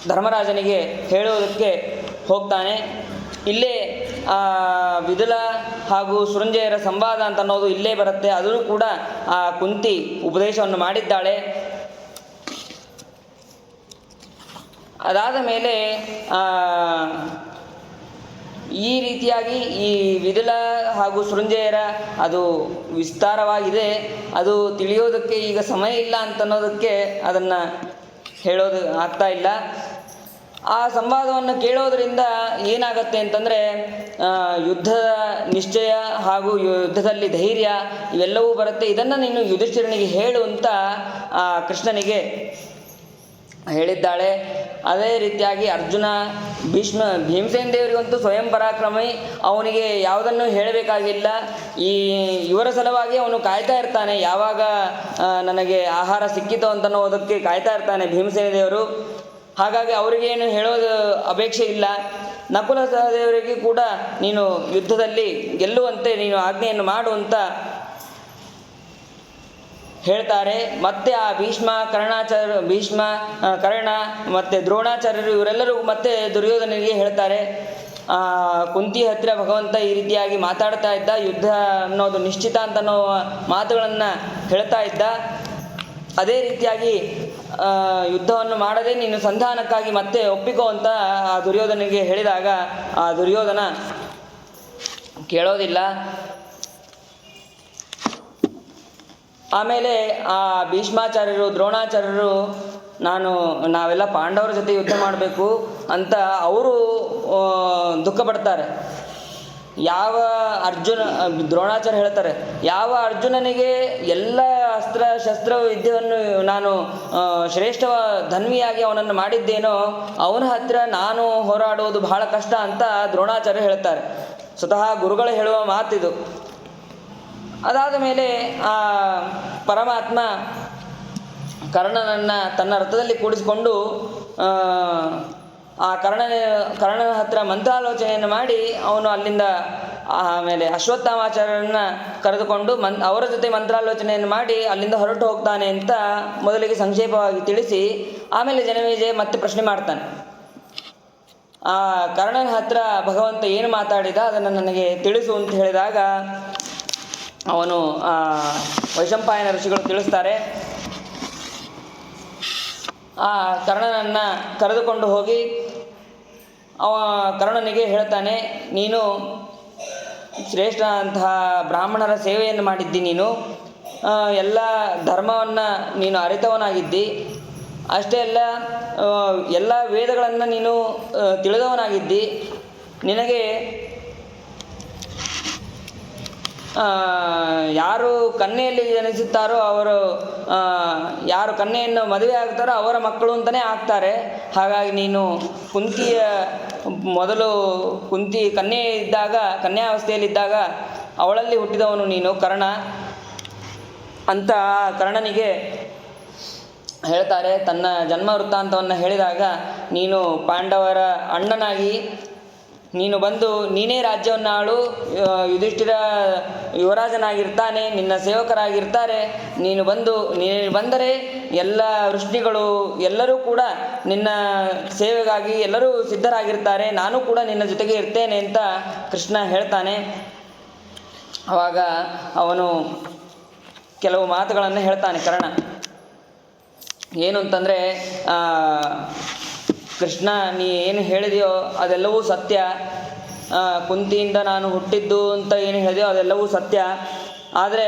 ಧರ್ಮರಾಜನಿಗೆ ಹೇಳುವುದಕ್ಕೆ ಹೋಗ್ತಾನೆ. ಇಲ್ಲೇ ವಿದುಲ ಹಾಗೂ ಸೃಂಜಯರ ಸಂವಾದ ಅಂತ ಅನ್ನೋದು ಇಲ್ಲೇ ಬರುತ್ತೆ. ಅದನ್ನು ಕೂಡ ಆ ಕುಂತಿ ಉಪದೇಶವನ್ನು ಮಾಡಿದ್ದಾಳೆ. ಅದಾದ ಮೇಲೆ ಈ ರೀತಿಯಾಗಿ ಈ ವಿದುಲ ಹಾಗೂ ಸೃಂಜಯರ ಅದು ವಿಸ್ತಾರವಾಗಿದೆ. ಅದು ತಿಳಿಯೋದಕ್ಕೆ ಈಗ ಸಮಯ ಇಲ್ಲ ಅಂತನ್ನೋದಕ್ಕೆ ಅದನ್ನು ಹೇಳೋದು ಆಗ್ತಾ ಇಲ್ಲ. ಆ ಸಂವಾದವನ್ನು ಕೇಳೋದರಿಂದ ಏನಾಗತ್ತೆ ಅಂತಂದರೆ ಯುದ್ಧದ ನಿಶ್ಚಯ ಹಾಗೂ ಯುದ್ಧದಲ್ಲಿ ಧೈರ್ಯ ಇವೆಲ್ಲವೂ ಬರುತ್ತೆ. ಇದನ್ನು ನೀನು ಯುಧಿಷ್ಠಿರನಿಗೆ ಹೇಳು ಅಂತ ಕೃಷ್ಣನಿಗೆ ಹೇಳಿದ್ದಾಳೆ. ಅದೇ ರೀತಿಯಾಗಿ ಅರ್ಜುನ ಭೀಮಸೇನ ದೇವರಿಗಂತೂ ಸ್ವಯಂ ಪರಾಕ್ರಮಿ, ಅವನಿಗೆ ಯಾವುದನ್ನು ಹೇಳಬೇಕಾಗಿಲ್ಲ. ಇವರ ಸಲುವಾಗಿ ಅವನು ಕಾಯ್ತಾ ಇರ್ತಾನೆ, ಯಾವಾಗ ನನಗೆ ಆಹಾರ ಸಿಕ್ಕಿತು ಅಂತನ್ನೋದಕ್ಕೆ ಕಾಯ್ತಾ ಇರ್ತಾನೆ ಭೀಮಸೇನ ದೇವರು. ಹಾಗಾಗಿ ಅವರಿಗೇನು ಹೇಳೋದು ಅಪೇಕ್ಷೆ ಇಲ್ಲ. ನಕುಲ ಸಹದೇವರಿಗೆ ಕೂಡ ನೀನು ಯುದ್ಧದಲ್ಲಿ ಗೆಲ್ಲುವಂತೆ ನೀನು ಆಜ್ಞೆಯನ್ನು ಮಾಡು ಅಂತ ಹೇಳ್ತಾರೆ. ಮತ್ತೆ ಆ ಭೀಷ್ಮ ಕರ್ಣ ಮತ್ತು ದ್ರೋಣಾಚಾರ್ಯರು ಇವರೆಲ್ಲರೂ ಮತ್ತೆ ದುರ್ಯೋಧನಿಗೆ ಹೇಳ್ತಾರೆ. ಕುಂತಿ ಹತ್ತಿರ ಭಗವಂತ ಈ ರೀತಿಯಾಗಿ ಮಾತಾಡ್ತಾ ಇದ್ದ, ಯುದ್ಧ ಅನ್ನೋದು ನಿಶ್ಚಿತ ಅಂತ ಅನ್ನೋ ಮಾತುಗಳನ್ನು ಹೇಳ್ತಾ ಇದ್ದ. ಅದೇ ರೀತಿಯಾಗಿ ಯುದ್ಧವನ್ನು ಮಾಡದೆ ನೀನು ಸಂಧಾನಕ್ಕಾಗಿ ಮತ್ತೆ ಒಪ್ಪಿಕೋ ಅಂತ ಆ ದುರ್ಯೋಧನಿಗೆ ಹೇಳಿದಾಗ ಆ ದುರ್ಯೋಧನ ಕೇಳೋದಿಲ್ಲ. ಆಮೇಲೆ ಆ ಭೀಷ್ಮಾಚಾರ್ಯರು ದ್ರೋಣಾಚಾರ್ಯರು ನಾವೆಲ್ಲ ಪಾಂಡವರ ಜೊತೆ ಯುದ್ಧ ಮಾಡಬೇಕು ಅಂತ ಅವರು ದುಃಖ ಪಡ್ತಾರೆ. ದ್ರೋಣಾಚಾರ್ಯ ಹೇಳ್ತಾರೆ, ಯಾವ ಅರ್ಜುನನಿಗೆ ಎಲ್ಲ ಅಸ್ತ್ರ ಶಸ್ತ್ರ ವಿದ್ಯೆಯನ್ನು ನಾನು ಶ್ರೇಷ್ಠ ಧನ್ವಿಯಾಗಿ ಅವನನ್ನು ಮಾಡಿದ್ದೇನೋ ಅವನ ಹತ್ತಿರ ನಾನು ಹೋರಾಡುವುದು ಬಹಳ ಕಷ್ಟ ಅಂತ ದ್ರೋಣಾಚಾರ್ಯ ಹೇಳ್ತಾರೆ. ಸ್ವತಃ ಗುರುಗಳು ಹೇಳುವ ಮಾತಿದು. ಅದಾದ ಮೇಲೆ ಆ ಪರಮಾತ್ಮ ಕರ್ಣನನ್ನು ತನ್ನ ರಥದಲ್ಲಿ ಕೂಡಿಸಿಕೊಂಡು ಆ ಕರ್ಣನ ಹತ್ತಿರ ಮಂತ್ರಾಲೋಚನೆಯನ್ನು ಮಾಡಿ ಅವನು ಅಲ್ಲಿಂದ ಆಮೇಲೆ ಅಶ್ವತ್ಥಾಮಾಚಾರ್ಯರನ್ನು ಕರೆದುಕೊಂಡು ಅವರ ಜೊತೆ ಮಂತ್ರಾಲೋಚನೆಯನ್ನು ಮಾಡಿ ಅಲ್ಲಿಂದ ಹೊರಟು ಹೋಗ್ತಾನೆ ಅಂತ ಮೊದಲಿಗೆ ಸಂಕ್ಷೇಪವಾಗಿ ತಿಳಿಸಿ ಆಮೇಲೆ ಜನಮೇಜಯ ಮತ್ತೆ ಪ್ರಶ್ನೆ ಮಾಡ್ತಾನೆ. ಆ ಕರ್ಣನ ಹತ್ತಿರ ಭಗವಂತ ಏನು ಮಾತಾಡಿದ ಅದನ್ನು ನನಗೆ ತಿಳಿಸು ಅಂತ ಹೇಳಿದಾಗ ಅವನು ವೈಶಂಪಾಯನ ಋಷಿಗಳು ತಿಳಿಸ್ತಾರೆ. ಆ ಕರ್ಣನನ್ನು ಕರೆದುಕೊಂಡು ಹೋಗಿ ಕರ್ಣನಿಗೆ ಹೇಳ್ತಾನೆ, ನೀನು ಶ್ರೇಷ್ಠ ಅಂತಹ ಬ್ರಾಹ್ಮಣರ ಸೇವೆಯನ್ನು ಮಾಡಿದ್ದಿ, ನೀನು ಎಲ್ಲ ಧರ್ಮವನ್ನು ನೀನು ಅರಿತವನಾಗಿದ್ದಿ, ಅಷ್ಟೇ ಅಲ್ಲ ಎಲ್ಲ ವೇದಗಳನ್ನು ನೀನು ತಿಳಿದವನಾಗಿದ್ದಿ. ನಿನಗೆ ಯಾರು ಕನ್ಯೆಯಲ್ಲಿ ಜನಿಸುತ್ತಾರೋ ಅವರು ಯಾರು ಕನ್ಯೆಯನ್ನು ಮದುವೆ ಆಗ್ತಾರೋ ಅವರ ಮಕ್ಕಳು ಅಂತಲೇ ಆಗ್ತಾರೆ. ಹಾಗಾಗಿ ನೀನು ಕುಂತಿ ಕನ್ಯಾವಸ್ಥೆಯಲ್ಲಿದ್ದಾಗ ಅವಳಲ್ಲಿ ಹುಟ್ಟಿದವನು ನೀನು ಕರ್ಣ ಅಂತ ಕರ್ಣನಿಗೆ ಹೇಳ್ತಾರೆ. ತನ್ನ ಜನ್ಮ ವೃತ್ತಾಂತವನ್ನು ಹೇಳಿದಾಗ ನೀನು ಪಾಂಡವರ ಅಣ್ಣನಾಗಿ ನೀನು ಬಂದು ನೀನೇ ರಾಜ್ಯವನ್ನು ಆಳು, ಯುಧಿಷ್ಠಿರ ಯುವರಾಜನಾಗಿರ್ತಾನೆ, ನಿನ್ನ ಸೇವಕರಾಗಿರ್ತಾರೆ. ನೀನು ಬಂದರೆ ಎಲ್ಲ ವೃಷ್ಣಿಗಳು ಎಲ್ಲರೂ ಕೂಡ ನಿನ್ನ ಸೇವೆಗಾಗಿ ಎಲ್ಲರೂ ಸಿದ್ಧರಾಗಿರ್ತಾರೆ, ನಾನು ಕೂಡ ನಿನ್ನ ಜೊತೆಗೆ ಇರ್ತೇನೆ ಅಂತ ಕೃಷ್ಣ ಹೇಳ್ತಾನೆ. ಆವಾಗ ಅವನು ಕೆಲವು ಮಾತುಗಳನ್ನು ಹೇಳ್ತಾನೆ ಕರ್ಣ. ಏನು ಅಂತಂದರೆ, ಕೃಷ್ಣ ನೀ ಏನು ಹೇಳಿದೆಯೋ ಅದೆಲ್ಲವೂ ಸತ್ಯ, ಕುಂತಿಯಿಂದ ನಾನು ಹುಟ್ಟಿದ್ದು ಅಂತ ಏನು ಹೇಳಿದೆಯೋ ಅದೆಲ್ಲವೂ ಸತ್ಯ. ಆದರೆ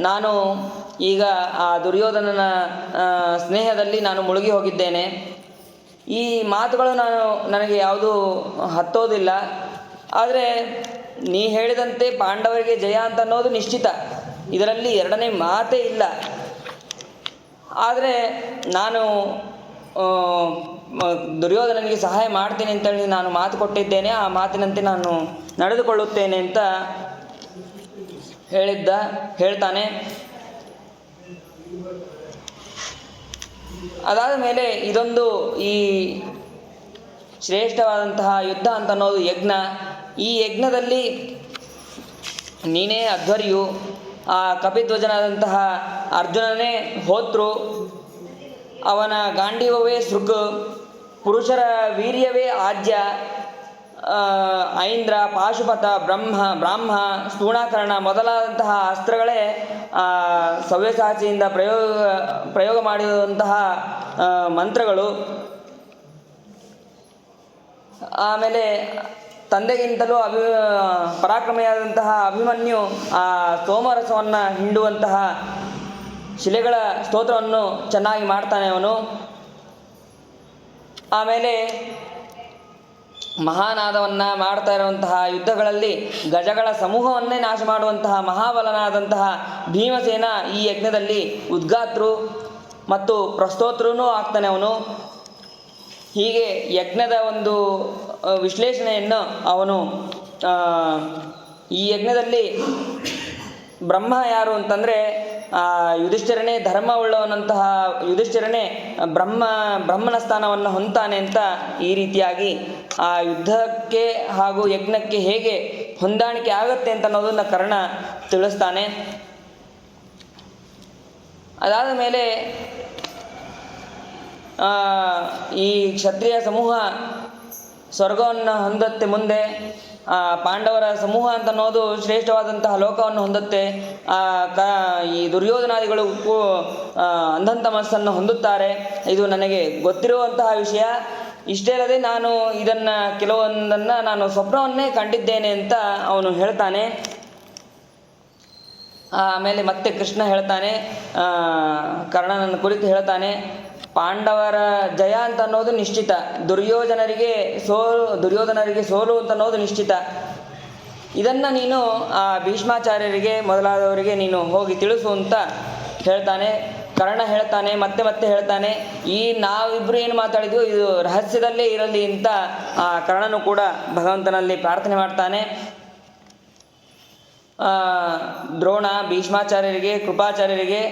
ನಾನು ಈಗ ಆ ದುರ್ಯೋಧನನ ಸ್ನೇಹದಲ್ಲಿ ನಾನು ಮುಳುಗಿ ಹೋಗಿದ್ದೇನೆ. ಈ ಮಾತುಗಳು ನನಗೆ ಯಾವುದೂ ಹತ್ತೋದಿಲ್ಲ. ಆದರೆ ನೀ ಹೇಳಿದಂತೆ ಪಾಂಡವರಿಗೆ ಜಯ ಅಂತ ಅನ್ನೋದು ನಿಶ್ಚಿತ, ಇದರಲ್ಲಿ ಎರಡನೇ ಮಾತೇ ಇಲ್ಲ. ಆದರೆ ನಾನು ದುರ್ಯೋಧನನಿಗೆ ಸಹಾಯ ಮಾಡ್ತೇನೆ ಅಂತೇಳಿ ನಾನು ಮಾತು ಕೊಟ್ಟಿದ್ದೇನೆ, ಆ ಮಾತಿನಂತೆ ನಾನು ನಡೆದುಕೊಳ್ಳುತ್ತೇನೆ ಅಂತ ಹೇಳ್ತಾನೆ. ಅದಾದ ಮೇಲೆ ಇದೊಂದು ಈ ಶ್ರೇಷ್ಠವಾದಂತಹ ಯುದ್ಧ ಅಂತ ಅನ್ನೋದು ಯಜ್ಞ. ಈ ಯಜ್ಞದಲ್ಲಿ ನೀನೇ ಅಧ್ವರ್ಯು, ಆ ಕಪಿಧ್ವಜನಾದಂತಹ ಅರ್ಜುನನೇ ಹೋತೃ, ಅವನ ಗಾಂಡೀವವೇ ಸೃಕ್, ಪುರುಷರ ವೀರ್ಯವೇ ಆಜ್ಯ, ಐಂದ್ರ, ಪಾಶುಪತ, ಬ್ರಾಹ್ಮ, ಸ್ಥೂಣಾಕರ್ಣ ಮೊದಲಾದಂತಹ ಅಸ್ತ್ರಗಳೇ ಸವ್ಯಸಾಚಿಯಿಂದ ಪ್ರಯೋಗ ಮಾಡಿದಂತಹ ಮಂತ್ರಗಳು. ಆಮೇಲೆ ತಂದೆಗಿಂತಲೂ ಪರಾಕ್ರಮಿಯಾದಂತಹ ಅಭಿಮನ್ಯು ಆ ಸೋಮರಸವನ್ನು ಹಿಂಡುವಂತಹ ಶಿಲೆಗಳ ಸ್ತೋತ್ರವನ್ನು ಚೆನ್ನಾಗಿ ಮಾಡ್ತಾನೆ ಅವನು. ಆಮೇಲೆ ಮಹಾನಾದವನ್ನು ಮಾಡ್ತಾ ಇರುವಂತಹ ಯುದ್ಧಗಳಲ್ಲಿ ಗಜಗಳ ಸಮೂಹವನ್ನೇ ನಾಶ ಮಾಡುವಂತಹ ಮಹಾಬಲನಾದಂತಹ ಭೀಮಸೇನ ಈ ಯಜ್ಞದಲ್ಲಿ ಉದ್ಗಾತೃ ಮತ್ತು ಪ್ರಸ್ತೋತ್ರನೂ ಆಗ್ತಾನೆ ಅವನು. ಹೀಗೆ ಯಜ್ಞದ ಒಂದು ವಿಶ್ಲೇಷಣೆಯನ್ನು ಅವನು ಈ ಯಜ್ಞದಲ್ಲಿ ಬ್ರಹ್ಮ ಯಾರು ಅಂತಂದರೆ ಯುಧಿಷ್ಠಿರನೇ ಧರ್ಮವುಳ್ಳವನಂತಹ ಯುಧಿಷ್ಠಿರನೇ ಬ್ರಹ್ಮನ ಸ್ಥಾನವನ್ನು ಹೊಂದ್ತಾನೆ ಅಂತ ಈ ರೀತಿಯಾಗಿ ಆ ಯುದ್ಧಕ್ಕೆ ಹಾಗೂ ಯಜ್ಞಕ್ಕೆ ಹೇಗೆ ಹೊಂದಾಣಿಕೆ ಆಗುತ್ತೆ ಅಂತ ಅನ್ನೋದನ್ನು ಕರ್ಣ ತಿಳಿಸ್ತಾನೆ. ಅದಾದ ಮೇಲೆ ಈ ಕ್ಷತ್ರಿಯ ಸಮೂಹ ಸ್ವರ್ಗವನ್ನು ಹೊಂದತ್ತೆ. ಮುಂದೆ ಪಾಂಡವರ ಸಮೂಹ ಅಂತ ಅನ್ನೋದು ಶ್ರೇಷ್ಠವಾದಂತಹ ಲೋಕವನ್ನು ಹೊಂದುತ್ತೆ. ಈ ದುರ್ಯೋಧನಾದಿಗಳು ಅಂಧಂತಮಸ್ಸನ್ನು ಹೊಂದುತ್ತಾರೆ. ಇದು ನನಗೆ ಗೊತ್ತಿರುವಂತಹ ವಿಷಯ. ಇಷ್ಟೇ ಅಲ್ಲದೆ ನಾನು ಇದನ್ನು ಕೆಲವೊಂದನ್ನು ನಾನು ಸ್ವಪ್ನವನ್ನೇ ಕಂಡಿದ್ದೇನೆ ಅಂತ ಅವನು ಹೇಳ್ತಾನೆ. ಆಮೇಲೆ ಮತ್ತೆ ಕೃಷ್ಣ ಹೇಳ್ತಾನೆ, ಕರ್ಣನನ್ನು ಕುರಿತು ಹೇಳ್ತಾನೆ, ಪಾಂಡವರ ಜಯ ಅಂತ ಅನ್ನೋದು ನಿಶ್ಚಿತ, ದುರ್ಯೋಧನರಿಗೆ ಸೋಲು ಅಂತ ಅನ್ನೋದು ನಿಶ್ಚಿತ. ಇದನ್ನು ನೀನು ಭೀಷ್ಮಾಚಾರ್ಯರಿಗೆ ಮೊದಲಾದವರಿಗೆ ನೀನು ಹೋಗಿ ತಿಳಿಸು ಅಂತ ಹೇಳ್ತಾನೆ. ಕರ್ಣ ಹೇಳ್ತಾನೆ, ಮತ್ತೆ ಹೇಳ್ತಾನೆ, ಈ ನಾವಿಬ್ಬರು ಏನು ಮಾತಾಡಿದ್ವು ಇದು ರಹಸ್ಯದಲ್ಲೇ ಇರಲಿ ಅಂತ ಕರ್ಣನು ಕೂಡ ಭಗವಂತನಲ್ಲಿ ಪ್ರಾರ್ಥನೆ ಮಾಡ್ತಾನೆ. ದ್ರೋಣ, ಭೀಷ್ಮಾಚಾರ್ಯರಿಗೆ, ಕೃಪಾಚಾರ್ಯರಿಗೆ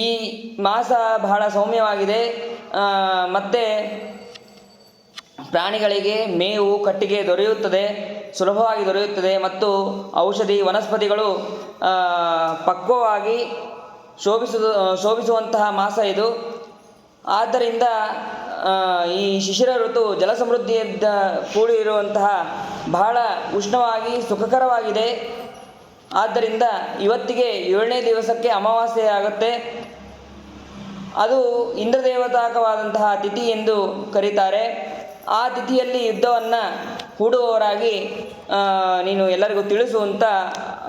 ಈ ಮಾಸ ಬಹಳ ಸೌಮ್ಯವಾಗಿದೆ. ಮತ್ತು ಪ್ರಾಣಿಗಳಿಗೆ ಮೇವು, ಕಟ್ಟಿಗೆ ದೊರೆಯುತ್ತದೆ, ಸುಲಭವಾಗಿ ದೊರೆಯುತ್ತದೆ. ಮತ್ತು ಔಷಧಿ ವನಸ್ಪತಿಗಳು ಪಕ್ವವಾಗಿ ಶೋಭಿಸುವಂತಹ ಮಾಸ ಇದು. ಆದ್ದರಿಂದ ಈ ಶಿಶಿರ ಋತು ಜಲ ಸಮೃದ್ಧಿಯಿಂದ ಕೂಡಿರುವಂತಹ ಬಹಳ ಉಷ್ಣವಾಗಿ ಸುಖಕರವಾಗಿದೆ. ಆದ್ದರಿಂದ ಇವತ್ತಿಗೆ 7ನೇ ದಿವಸಕ್ಕೆ ಅಮಾವಾಸ್ಯೆ ಆಗುತ್ತೆ. ಅದು ಇಂದ್ರದೇವತಾಕವಾದಂತಹ ತಿಥಿ ಎಂದು ಕರೀತಾರೆ. ಆ ತಿಥಿಯಲ್ಲಿ ಯುದ್ಧವನ್ನು ಹೂಡುವವರಾಗಿ ನೀನು ಎಲ್ಲರಿಗೂ ತಿಳಿಸು ಅಂತ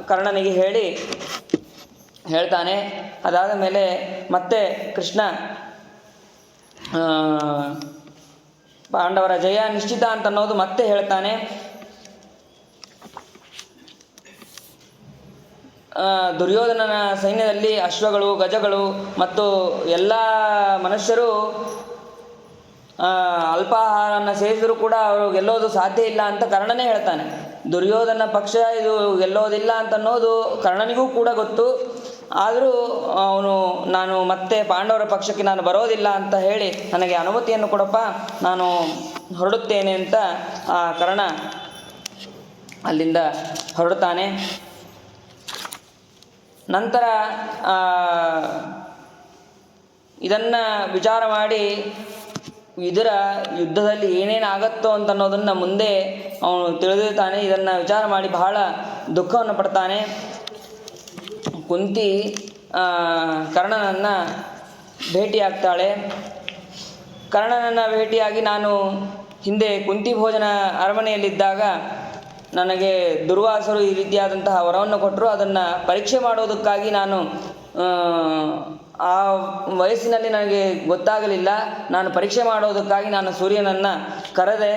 ಕರ್ಣನಿಗೆ ಹೇಳ್ತಾನೆ. ಅದಾದ ಮೇಲೆ ಮತ್ತೆ ಕೃಷ್ಣ ಪಾಂಡವರ ಜಯ ನಿಶ್ಚಿತ ಅಂತ ಅನ್ನೋದು ಮತ್ತೆ ಹೇಳ್ತಾನೆ. ದುರ್ಯೋಧನನ ಸೈನ್ಯದಲ್ಲಿ ಅಶ್ವಗಳು, ಗಜಗಳು ಮತ್ತು ಎಲ್ಲ ಮನುಷ್ಯರು ಅಲ್ಪಾಹಾರವನ್ನು ಸೇವಿಸಿದರೂ ಕೂಡ ಅವರು ಗೆಲ್ಲೋದು ಸಾಧ್ಯ ಇಲ್ಲ ಅಂತ ಕರ್ಣನೇ ಹೇಳ್ತಾನೆ. ದುರ್ಯೋಧನ ಪಕ್ಷ ಇದು ಗೆಲ್ಲೋದಿಲ್ಲ ಅಂತ ಅನ್ನೋದು ಕರ್ಣನಿಗೂ ಕೂಡ ಗೊತ್ತು. ಆದರೂ ನಾನು ಮತ್ತೆ ಪಾಂಡವರ ಪಕ್ಷಕ್ಕೆ ನಾನು ಬರೋದಿಲ್ಲ ಅಂತ ಹೇಳಿ ನನಗೆ ಅನುಮತಿಯನ್ನು ಕೊಡಪ್ಪ, ನಾನು ಹೊರಡುತ್ತೇನೆ ಅಂತ ಕರ್ಣ ಅಲ್ಲಿಂದ ಹೊರಡುತ್ತಾನೆ. ನಂತರ ಇದನ್ನು ವಿಚಾರ ಮಾಡಿ ಇದರ ಯುದ್ಧದಲ್ಲಿ ಏನೇನಾಗತ್ತೋ ಅಂತ ಅನ್ನೋದನ್ನು ಮುಂದೆ ಅವನು ತಿಳಿದಿರ್ತಾನೆ. ಇದನ್ನು ವಿಚಾರ ಮಾಡಿ ಬಹಳ ದುಃಖವನ್ನು ಪಡ್ತಾನೆ. ಕುಂತಿ ಕರ್ಣನನ್ನು ಭೇಟಿಯಾಗ್ತಾಳೆ. ಕರ್ಣನನ್ನು ಭೇಟಿಯಾಗಿ, ನಾನು ಹಿಂದೆ ಕುಂತಿ ಭೋಜನ ಅರಮನೆಯಲ್ಲಿದ್ದಾಗ ನನಗೆ ದುರ್ವಾಸರು ಈ ರೀತಿಯಾದಂತಹ ವರವನ್ನು ಕೊಟ್ಟರು. ಅದನ್ನು ಪರೀಕ್ಷೆ ಮಾಡೋದಕ್ಕಾಗಿ ನಾನು ಆ ವಯಸ್ಸಿನಲ್ಲಿ ನನಗೆ ಗೊತ್ತಾಗಲಿಲ್ಲ. ನಾನು ಪರೀಕ್ಷೆ ಮಾಡೋದಕ್ಕಾಗಿ ನಾನು ಸೂರ್ಯನನ್ನು ಕರೆದೆ.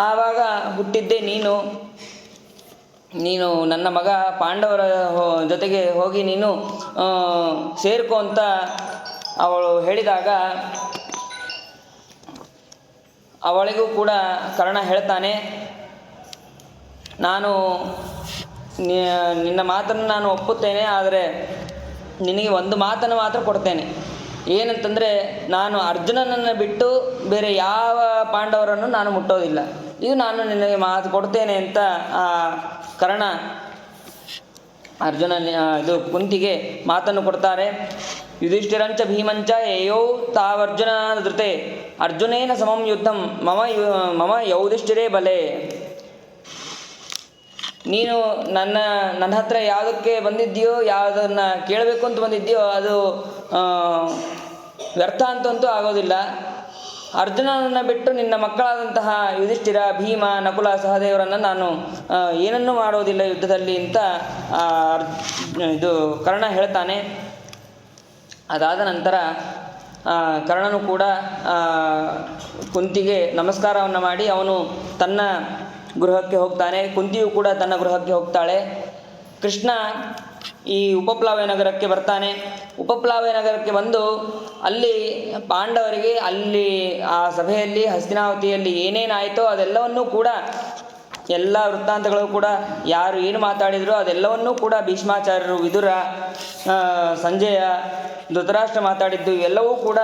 ಆವಾಗ ಹುಟ್ಟಿದ್ದೆ ನೀನು ನನ್ನ ಮಗ ಪಾಂಡವರ ಜೊತೆಗೆ ಹೋಗಿ ನೀನು ಸೇರ್ಕೊ ಅಂತ ಅವಳು ಹೇಳಿದಾಗ ಅವಳಿಗೂ ಕೂಡ ಕರ್ಣ ಹೇಳ್ತಾನೆ, ನಾನು ನಿನ್ನ ಮಾತನ್ನು ನಾನು ಒಪ್ಪುತ್ತೇನೆ, ಆದರೆ ನಿನಗೆ ಒಂದು ಮಾತನ್ನು ಮಾತ್ರ ಕೊಡ್ತೇನೆ. ಏನಂತಂದರೆ, ನಾನು ಅರ್ಜುನನನ್ನು ಬಿಟ್ಟು ಬೇರೆ ಯಾವ ಪಾಂಡವರನ್ನು ನಾನು ಮುಟ್ಟೋದಿಲ್ಲ. ಇದು ನಾನು ನಿನಗೆ ಮಾತು ಕೊಡ್ತೇನೆ ಅಂತ ಕರ್ಣ ಇದು ಕುಂತಿಗೆ ಮಾತನ್ನು ಕೊಡ್ತಾರೆ. ಯುಧಿಷ್ಠಿರಂಚ ಭೀಮಂಚ ಯಯೌ ತಾವರ್ಜುನ ಧೃತೆ ಅರ್ಜುನೇನ ಸಮಂ ಯುದ್ಧಂ ಮಮ ಯೌಧಿಷ್ಠಿರೇ ಬಲೆ. ನೀನು ನನ್ನ ಹತ್ರ ಯಾವುದಕ್ಕೆ ಬಂದಿದ್ದೀಯೋ, ಯಾವುದನ್ನು ಕೇಳಬೇಕು ಅಂತ ಬಂದಿದ್ದೀಯೋ ಅದು ವ್ಯರ್ಥ ಅಂತಂತೂ ಆಗೋದಿಲ್ಲ. ಅರ್ಜುನನನ್ನು ಬಿಟ್ಟು ನಿನ್ನ ಮಕ್ಕಳಾದಂತಹ ಯುಧಿಷ್ಠಿರ, ಭೀಮ, ನಕುಲ, ಸಹದೇವರನ್ನು ನಾನು ಏನನ್ನೂ ಮಾಡೋದಿಲ್ಲ ಯುದ್ಧದಲ್ಲಿ ಅಂತ ಇದು ಕರ್ಣ ಹೇಳ್ತಾನೆ. ಅದಾದ ನಂತರ ಕರ್ಣನು ಕೂಡ ಕುಂತಿಗೆ ನಮಸ್ಕಾರವನ್ನು ಮಾಡಿ ಅವನು ತನ್ನ ಗೃಹಕ್ಕೆ ಹೋಗ್ತಾನೆ. ಕುಂತಿಯು ಕೂಡ ತನ್ನ ಗೃಹಕ್ಕೆ ಹೋಗ್ತಾಳೆ. ಕೃಷ್ಣ ಈ ಉಪಪ್ಲಾವ್ಯ ನಗರಕ್ಕೆ ಬರ್ತಾನೆ. ಉಪಪ್ಲಾವ್ಯ ನಗರಕ್ಕೆ ಬಂದು ಅಲ್ಲಿ ಪಾಂಡವರಿಗೆ ಅಲ್ಲಿ ಆ ಸಭೆಯಲ್ಲಿ ಹಸ್ತಿನಾವತಿಯಲ್ಲಿ ಏನೇನಾಯಿತೋ ಅದೆಲ್ಲವನ್ನೂ ಕೂಡ ಎಲ್ಲ ವೃತ್ತಾಂತಗಳು ಕೂಡ ಯಾರು ಏನು ಮಾತಾಡಿದ್ರು ಅದೆಲ್ಲವನ್ನೂ ಕೂಡ ಭೀಷ್ಮಾಚಾರ್ಯರು, ವಿದುರ, ಸಂಜಯ, ಧೃತರಾಷ್ಟ್ರ ಮಾತಾಡಿದ್ದು ಎಲ್ಲವೂ ಕೂಡ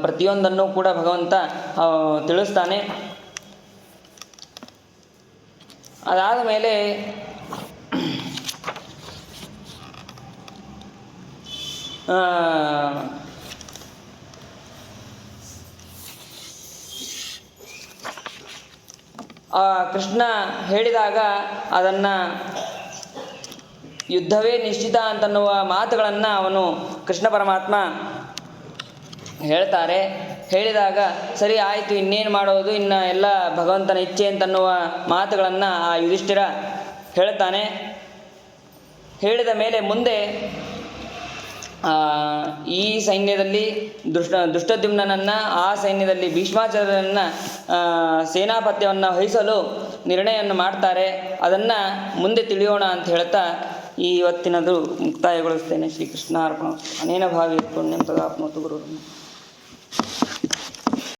ಪ್ರತಿಯೊಂದನ್ನು ಕೂಡ ಭಗವಂತ ತಿಳಿಸ್ತಾನೆ. ಅದಾದ ಮೇಲೆ ಕೃಷ್ಣ ಹೇಳಿದಾಗ ಅದನ್ನು ಯುದ್ಧವೇ ನಿಶ್ಚಿತ ಅಂತನ್ನುವ ಮಾತುಗಳನ್ನು ಅವನು ಕೃಷ್ಣ ಪರಮಾತ್ಮ ಹೇಳ್ತಾರೆ. ಹೇಳಿದಾಗ ಸರಿ ಆಯಿತು, ಇನ್ನೇನು ಮಾಡೋದು, ಇನ್ನು ಎಲ್ಲ ಭಗವಂತನ ಇಚ್ಛೆ ಅಂತನ್ನುವ ಮಾತುಗಳನ್ನು ಆ ಯುಧಿಷ್ಠಿರ ಹೇಳ್ತಾನೆ. ಹೇಳಿದ ಮೇಲೆ ಮುಂದೆ ಈ ಸೈನ್ಯದಲ್ಲಿ ದುಷ್ಟದ್ಯುಮ್ನನನ್ನು, ಆ ಸೈನ್ಯದಲ್ಲಿ ಭೀಷ್ಮಾಚಾರ್ಯರನ್ನು ಸೇನಾಪತ್ಯವನ್ನು ವಹಿಸಲು ನಿರ್ಣಯವನ್ನು ಮಾಡ್ತಾರೆ. ಅದನ್ನು ಮುಂದೆ ತಿಳಿಯೋಣ ಅಂತ ಹೇಳ್ತಾ ಇವತ್ತಿನದು ಮುಕ್ತಾಯಗೊಳಿಸ್ತೇನೆ. ಶ್ರೀಕೃಷ್ಣ ಅರ್ಪಣ. ಅನೇನ ಭಾವಿ ಪುಣ್ಯಂ ತದಾಪ್ನೋತು ಗುರು.